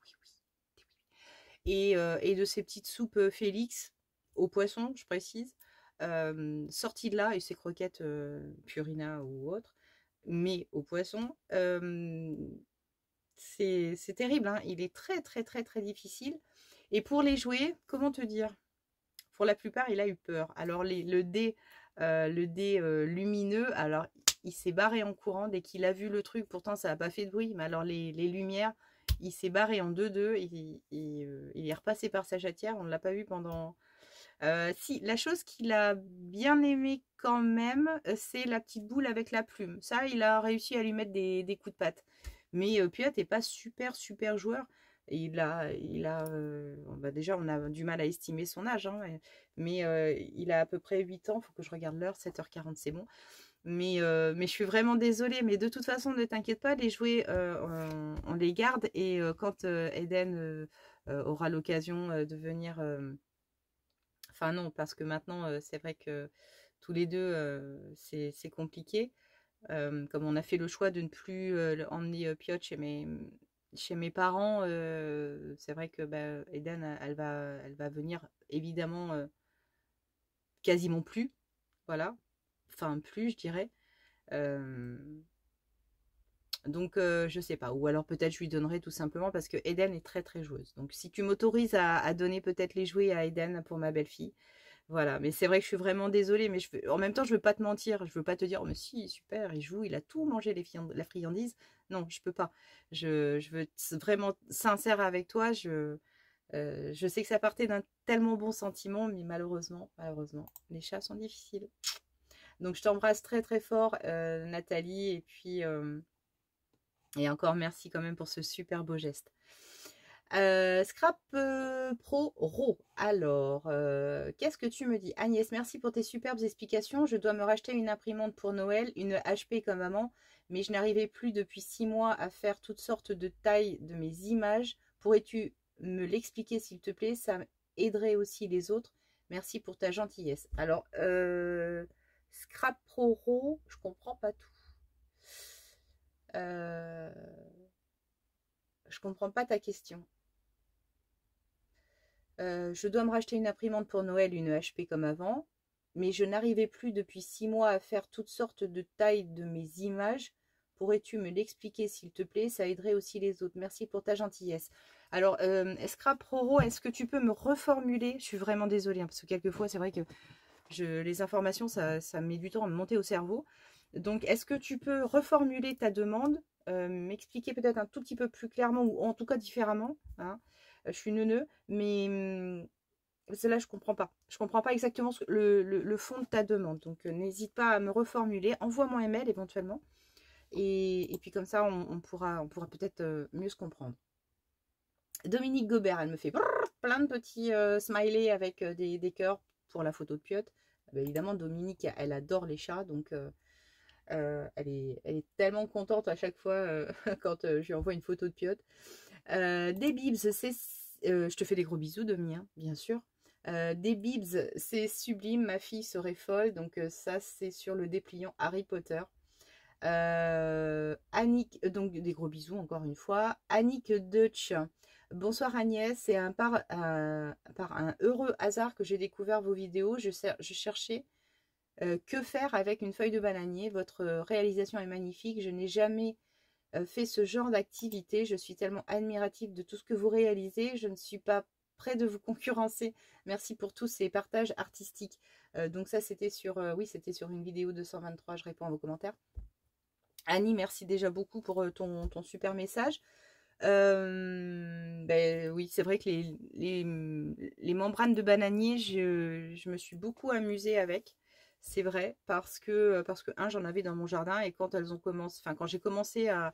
et de ces petites soupes Félix au poisson, je précise, sorties de là, et ces croquettes Purina ou autres, mais au poisson, c'est terrible, hein. Il est très très très très difficile. Et pour les jouer, comment te dire? Pour la plupart, il a eu peur. Alors le dé lumineux, alors il s'est barré en courant dès qu'il a vu le truc. Pourtant, ça n'a pas fait de bruit. Mais alors les lumières, il s'est barré en deux et il est repassé par sa jatière. On ne l'a pas vu pendant. Si, la chose qu'il a bien aimé quand même, c'est la petite boule avec la plume. Ça, il a réussi à lui mettre des coups de patte. Mais Piot n'est pas super super joueur. Bah déjà, on a du mal à estimer son âge, hein, mais il a à peu près 8 ans. Il faut que je regarde l'heure, 7h40, c'est bon. Mais je suis vraiment désolée. Mais de toute façon, ne t'inquiète pas, les jouets, on les garde. Et quand Eden aura l'occasion de venir. Enfin, non, parce que maintenant, c'est vrai que tous les deux, c'est compliqué. Comme on a fait le choix de ne plus emmener Piot chez mes parents, c'est vrai que bah, Eden, elle va venir évidemment quasiment plus. Voilà. Enfin, plus, je dirais. Euh, donc, je sais pas. Ou alors peut-être je lui donnerai tout simplement parce que Eden est très très joueuse. Donc, si tu m'autorises à donner peut-être les jouets à Eden pour ma belle-fille, voilà. Mais c'est vrai que je suis vraiment désolée. Mais en même temps, je veux pas te mentir. Je veux pas te dire, oh, mais si, super, il joue, il a tout mangé la friandise. Non, je peux pas. Je veux être vraiment sincère avec toi. Je sais que ça partait d'un tellement bon sentiment, mais malheureusement, les chats sont difficiles. Donc, je t'embrasse très très fort, Nathalie. Et encore merci quand même pour ce super beau geste. Scrap Pro Raw. Alors, qu'est-ce que tu me dis? Agnès, merci pour tes superbes explications. Je dois me racheter une imprimante pour Noël, une HP comme maman, mais je n'arrivais plus depuis 6 mois à faire toutes sortes de tailles de mes images. Pourrais-tu me l'expliquer s'il te plaît? Ça aiderait aussi les autres. Merci pour ta gentillesse. Alors, Scrap Pro Raw, je comprends pas tout. Je comprends pas ta question. Je dois me racheter une imprimante pour Noël, une HP comme avant, mais je n'arrivais plus depuis 6 mois à faire toutes sortes de tailles de mes images. Pourrais-tu me l'expliquer s'il te plaît? Ça aiderait aussi les autres. Merci pour ta gentillesse. Alors, Scrap Roro, est-ce que tu peux me reformuler? Je suis vraiment désolée, hein, parce que quelquefois, c'est vrai que les informations, ça met du temps à me monter au cerveau. Donc, est-ce que tu peux reformuler ta demande, m'expliquer peut-être un tout petit peu plus clairement, ou en tout cas différemment, hein? Je suis neuneu, mais celle-là, je comprends pas. Je comprends pas exactement le fond de ta demande. Donc, n'hésite pas à me reformuler. Envoie-moi un mail éventuellement. Et puis comme ça, on pourra peut-être mieux se comprendre. Dominique Gobert, elle me fait plein de petits smileys avec des cœurs pour la photo de Piot. Évidemment, Dominique, elle adore les chats. Donc, elle est tellement contente à chaque fois quand je lui envoie une photo de Piot. Des bibs, je te fais des gros bisous, Domi, hein, bien sûr. Des bibs, c'est sublime, ma fille serait folle. Donc ça, c'est sur le dépliant Harry Potter. Annick, donc des gros bisous encore une fois. Annick Deutsch, bonsoir Agnès. C'est par un heureux hasard que j'ai découvert vos vidéos. Je cherchais que faire avec une feuille de bananier. Votre réalisation est magnifique. Je n'ai jamais fait ce genre d'activité. Je suis tellement admirative de tout ce que vous réalisez. Je ne suis pas près de vous concurrencer. Merci pour tous ces partages artistiques. Donc ça, c'était sur, oui, c'était sur une vidéo 223. Je réponds à vos commentaires. Annie, merci déjà beaucoup pour ton super message. Oui, c'est vrai que les membranes de bananier, je me suis beaucoup amusée avec. C'est vrai, parce que j'en avais dans mon jardin et quand elles ont commencé, enfin, quand j'ai commencé à,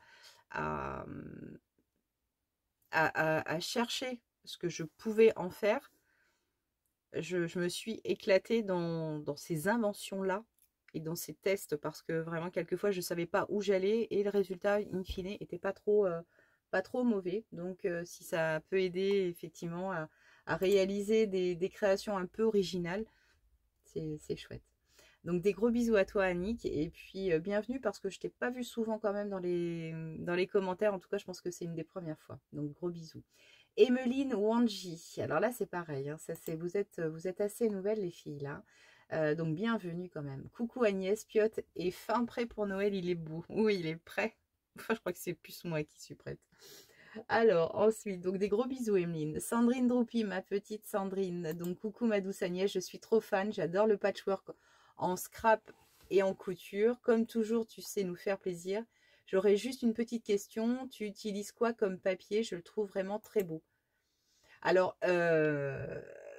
à chercher ce que je pouvais en faire, je me suis éclatée dans ces inventions-là et dans ces tests parce que vraiment, quelquefois, je ne savais pas où j'allais et le résultat, in fine, n'était pas trop mauvais. Donc, si ça peut aider effectivement à réaliser des créations un peu originales, c'est chouette. Donc, des gros bisous à toi, Annick. Et puis, bienvenue parce que je ne t'ai pas vu souvent quand même dans les commentaires. En tout cas, je pense que c'est une des premières fois. Donc, gros bisous. Emeline Wanji. Alors là, c'est pareil. Hein, ça, vous êtes assez nouvelles, les filles, là. Donc, bienvenue quand même. Coucou Agnès, Piotr est fin prêt pour Noël. Il est beau. Oui, il est prêt. Enfin, je crois que c'est plus moi qui suis prête. Alors, ensuite, donc des gros bisous, Emeline. Sandrine Droupi, ma petite Sandrine. Donc, coucou ma douce Agnès, je suis trop fan. J'adore le patchwork en scrap et en couture. Comme toujours, tu sais nous faire plaisir. J'aurais juste une petite question. Tu utilises quoi comme papier? Je le trouve vraiment très beau. Alors,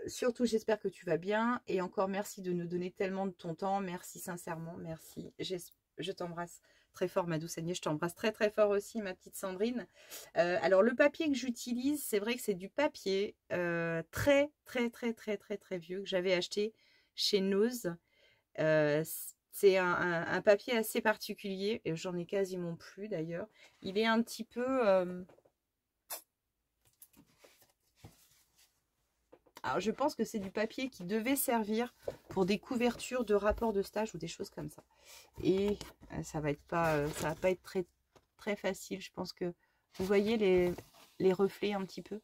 surtout, j'espère que tu vas bien. Et encore, merci de nous donner tellement de ton temps. Merci sincèrement, merci. Je t'embrasse très fort, ma douce Agnès. Je t'embrasse très très fort aussi, ma petite Sandrine. Alors, le papier que j'utilise, c'est vrai que c'est du papier très très très très très très vieux que j'avais acheté chez Nose. C'est un papier assez particulier et j'en ai quasiment plus d'ailleurs. Il est un petit peu... Alors, je pense que c'est du papier qui devait servir pour des couvertures de rapports de stage ou des choses comme ça. Et ça va pas être très, très facile. Je pense que vous voyez les reflets un petit peu.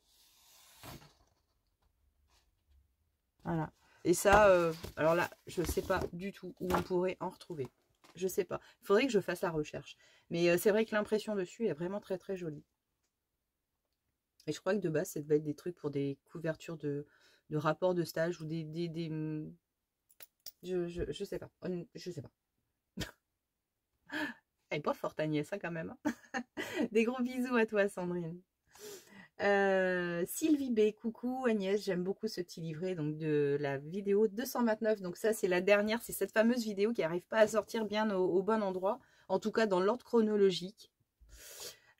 Voilà. Et ça, alors là, je ne sais pas du tout où on pourrait en retrouver. Je ne sais pas. Il faudrait que je fasse la recherche. Mais c'est vrai que l'impression dessus est vraiment très, très jolie. Et je crois que de base, ça devait être des trucs pour des couvertures de rapports de stage ou je sais pas. Je sais pas. Elle est pas forte Agnès, ça quand même. Hein. Des gros bisous à toi Sandrine. Sylvie B, coucou Agnès, j'aime beaucoup ce petit livret donc de la vidéo 229. Donc ça c'est la dernière, c'est cette fameuse vidéo qui n'arrive pas à sortir bien au bon endroit, en tout cas dans l'ordre chronologique.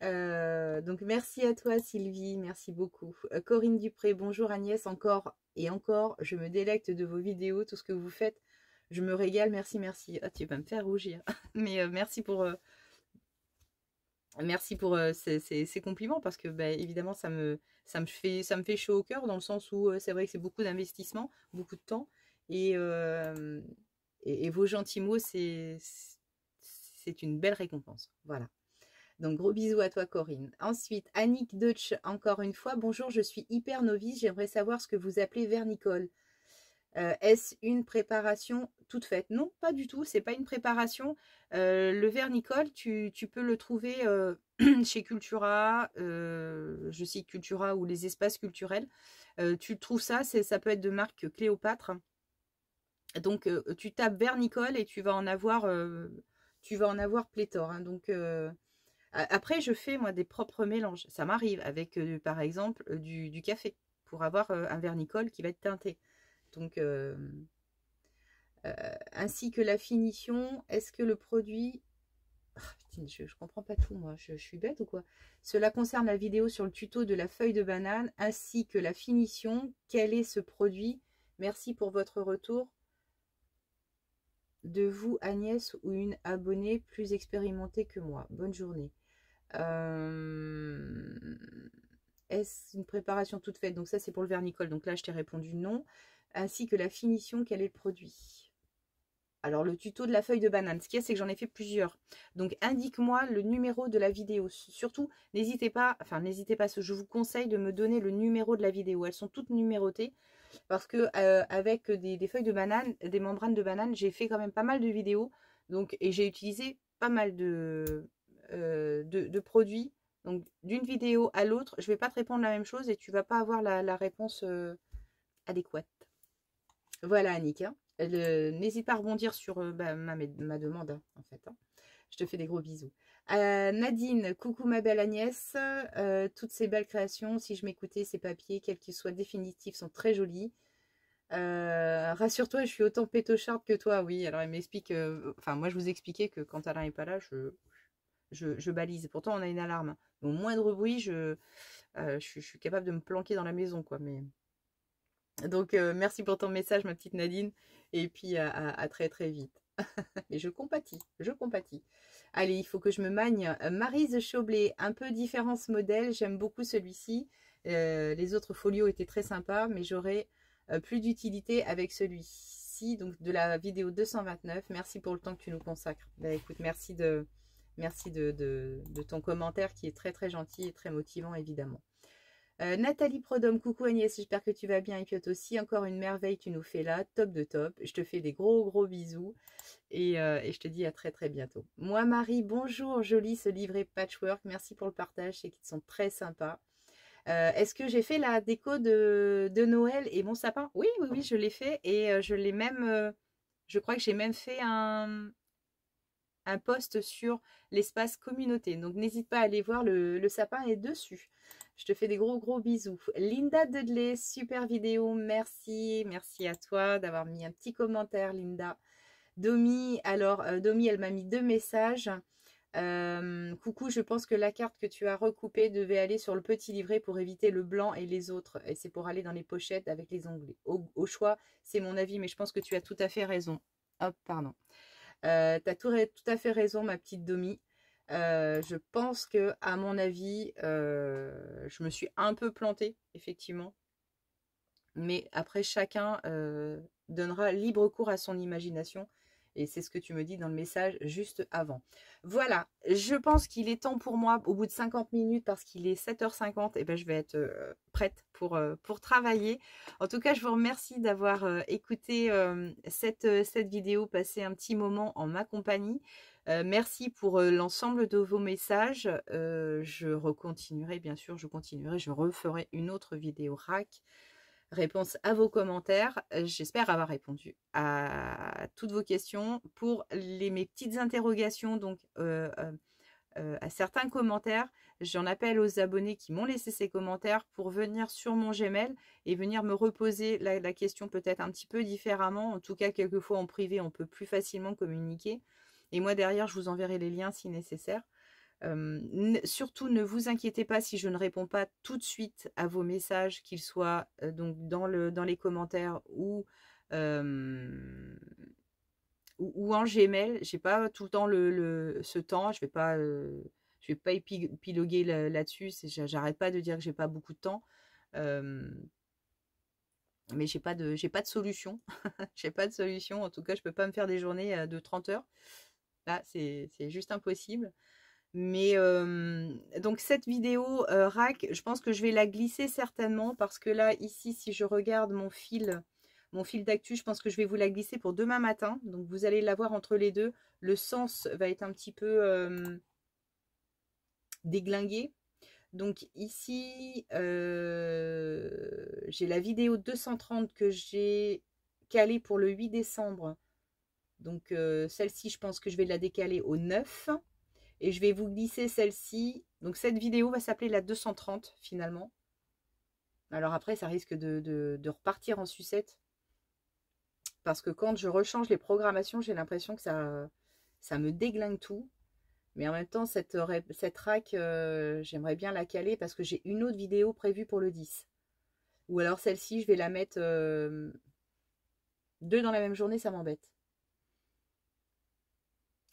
Donc merci à toi Sylvie, merci beaucoup. Corinne Dupré, bonjour Agnès, encore et encore, je me délecte de vos vidéos, tout ce que vous faites, je me régale, merci, merci. Ah, tu vas me faire rougir, mais merci pour ces compliments parce que bah, évidemment ça me fait chaud au cœur dans le sens où c'est vrai que c'est beaucoup d'investissement, beaucoup de temps et vos gentils mots c'est une belle récompense. Voilà. Donc, gros bisous à toi, Corinne. Ensuite, Annick Deutsch, encore une fois. Bonjour, je suis hyper novice. J'aimerais savoir ce que vous appelez vernicole. Est-ce une préparation toute faite? Non, pas du tout. C'est pas une préparation. Le vernicole, tu peux le trouver chez Cultura. Je cite Cultura ou les espaces culturels. Tu trouves ça. Ça peut être de marque Cléopâtre. Donc, tu tapes vernicole et tu vas en avoir pléthore. Hein. Donc, après, je fais moi des propres mélanges. Ça m'arrive avec, par exemple, du café pour avoir un vernicole qui va être teinté. Donc, ainsi que la finition, est-ce que le produit... Oh, putain, je ne comprends pas tout, moi. Je suis bête ou quoi? Cela concerne la vidéo sur le tuto de la feuille de banane, ainsi que la finition. Quel est ce produit? Merci pour votre retour. De vous, Agnès, ou une abonnée plus expérimentée que moi. Bonne journée. Est-ce une préparation toute faite? Donc ça, c'est pour le vernicole. Donc là, je t'ai répondu non. Ainsi que la finition, quel est le produit? Alors, le tuto de la feuille de banane. Ce qu'il y a, c'est que j'en ai fait plusieurs. Donc, indique-moi le numéro de la vidéo. Surtout, n'hésitez pas, je vous conseille de me donner le numéro de la vidéo. Elles sont toutes numérotées. Parce que avec des feuilles de banane, des membranes de banane, j'ai fait quand même pas mal de vidéos. Donc, et j'ai utilisé pas mal de produits. Donc, d'une vidéo à l'autre, je ne vais pas te répondre la même chose et tu ne vas pas avoir la réponse adéquate. Voilà, Annick. Hein. N'hésite pas à rebondir sur ma demande, hein, en fait. Hein. Je te fais des gros bisous. Nadine, coucou ma belle Agnès. Toutes ces belles créations, si je m'écoutais, ces papiers, quels qu'ils soient définitifs, sont très jolis. Rassure-toi, je suis autant pétocharde que toi. Oui, alors elle m'explique... Enfin, moi, je vous expliquais que quand Alain n'est pas là, je balise. Pourtant, on a une alarme. Au moindre bruit, je suis capable de me planquer dans la maison, quoi. Mais... Donc, merci pour ton message, ma petite Nadine. Et puis, à très, très vite. Et je compatis, je compatis. Allez, il faut que je me magne. Maryse Chaublet, un peu différent ce modèle. J'aime beaucoup celui-ci. Les autres folios étaient très sympas, mais j'aurais plus d'utilité avec celui-ci. Donc, de la vidéo 229. Merci pour le temps que tu nous consacres. Bah, écoute, merci de ton commentaire qui est très, très gentil et très motivant, évidemment. Nathalie Prodhomme, coucou Agnès, j'espère que tu vas bien et que toi aussi. Encore une merveille tu nous fais là, top de top. Je te fais des gros bisous et je te dis à très très bientôt. Moi Marie, bonjour, joli ce livret patchwork, merci pour le partage, c'est qu'ils sont très sympas. Est-ce que j'ai fait la déco de Noël et mon sapin? Oui, oui, oui, je l'ai fait et je l'ai même, je crois que j'ai même fait un post sur l'espace communauté. Donc n'hésite pas à aller voir, le sapin est dessus. Je te fais des gros bisous. Linda Dudley, super vidéo, merci. Merci à toi d'avoir mis un petit commentaire, Linda. Domi, alors Domi, elle m'a mis 2 messages. Coucou, je pense que la carte que tu as recoupée devait aller sur le petit livret pour éviter le blanc et les autres. Et c'est pour aller dans les pochettes avec les onglets. Au choix, c'est mon avis, mais je pense que tu as tout à fait raison. Hop, pardon. Tu as tout à fait raison, ma petite Domi. Je pense que, à mon avis, je me suis un peu plantée, effectivement. Mais après, chacun donnera libre cours à son imagination. Et c'est ce que tu me dis dans le message juste avant. Voilà, je pense qu'il est temps pour moi, au bout de 50 minutes, parce qu'il est 7h50, et ben je vais être prête pour travailler. En tout cas, je vous remercie d'avoir écouté cette vidéo, passé un petit moment en ma compagnie. Merci pour l'ensemble de vos messages. Je recontinuerai, bien sûr, je referai une autre vidéo RAC. Réponse à vos commentaires. J'espère avoir répondu à toutes vos questions. Pour mes petites interrogations, donc à certains commentaires, j'en appelle aux abonnés qui m'ont laissé ces commentaires pour venir sur mon Gmail et venir me reposer la question peut-être un petit peu différemment. En tout cas, quelquefois en privé, on peut plus facilement communiquer. Et moi, derrière, je vous enverrai les liens si nécessaire. Surtout ne vous inquiétez pas si je ne réponds pas tout de suite à vos messages, qu'ils soient donc dans les commentaires ou en Gmail. J'ai pas tout le temps ce temps, je vais pas épiloguer là-dessus. J'arrête pas de dire que j'ai pas beaucoup de temps, mais j'ai pas de solution. J'ai pas de solution. En tout cas, je peux pas me faire des journées de 30 heures. Là, c'est juste impossible. Mais donc cette vidéo RAC, je pense que je vais la glisser certainement parce que là, ici, si je regarde mon fil d'actu, je pense que je vais vous la glisser pour demain matin. Donc vous allez la voir entre les deux. Le sens va être un petit peu déglingué. Donc ici, j'ai la vidéo 230 que j'ai calée pour le 8 décembre. Donc celle-ci, je pense que je vais la décaler au 9. Et je vais vous glisser celle-ci. Donc cette vidéo va s'appeler la 230 finalement. Alors après, ça risque de repartir en sucette. Parce que quand je rechange les programmations, j'ai l'impression que ça me déglingue tout. Mais en même temps, cette rack, j'aimerais bien la caler parce que j'ai une autre vidéo prévue pour le 10. Ou alors celle-ci, je vais la mettre 2 dans la même journée, ça m'embête.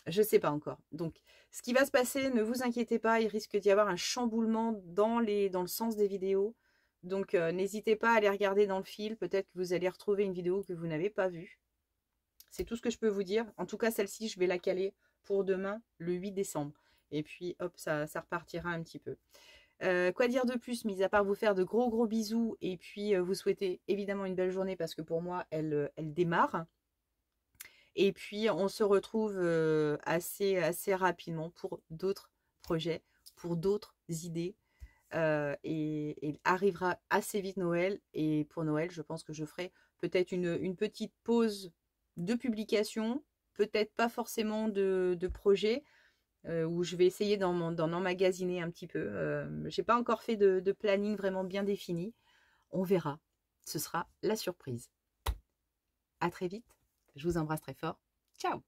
Je ne sais pas encore. Donc, ce qui va se passer, ne vous inquiétez pas, il risque d'y avoir un chamboulement dans le sens des vidéos. Donc, n'hésitez pas à aller regarder dans le fil. Peut-être que vous allez retrouver une vidéo que vous n'avez pas vue. C'est tout ce que je peux vous dire. En tout cas, celle-ci, je vais la caler pour demain, le 8 décembre. Et puis, hop, ça repartira un petit peu. Quoi dire de plus, mis à part vous faire de gros bisous et puis vous souhaiter évidemment une belle journée parce que pour moi, elle démarre. Et puis, on se retrouve assez rapidement pour d'autres projets, pour d'autres idées. Et arrivera assez vite Noël. Et pour Noël, je pense que je ferai peut-être une petite pause de publication. Peut-être pas forcément de projet, où je vais essayer d'en emmagasiner un petit peu. Je n'ai pas encore fait de planning vraiment bien défini. On verra. Ce sera la surprise. À très vite. Je vous embrasse très fort. Ciao!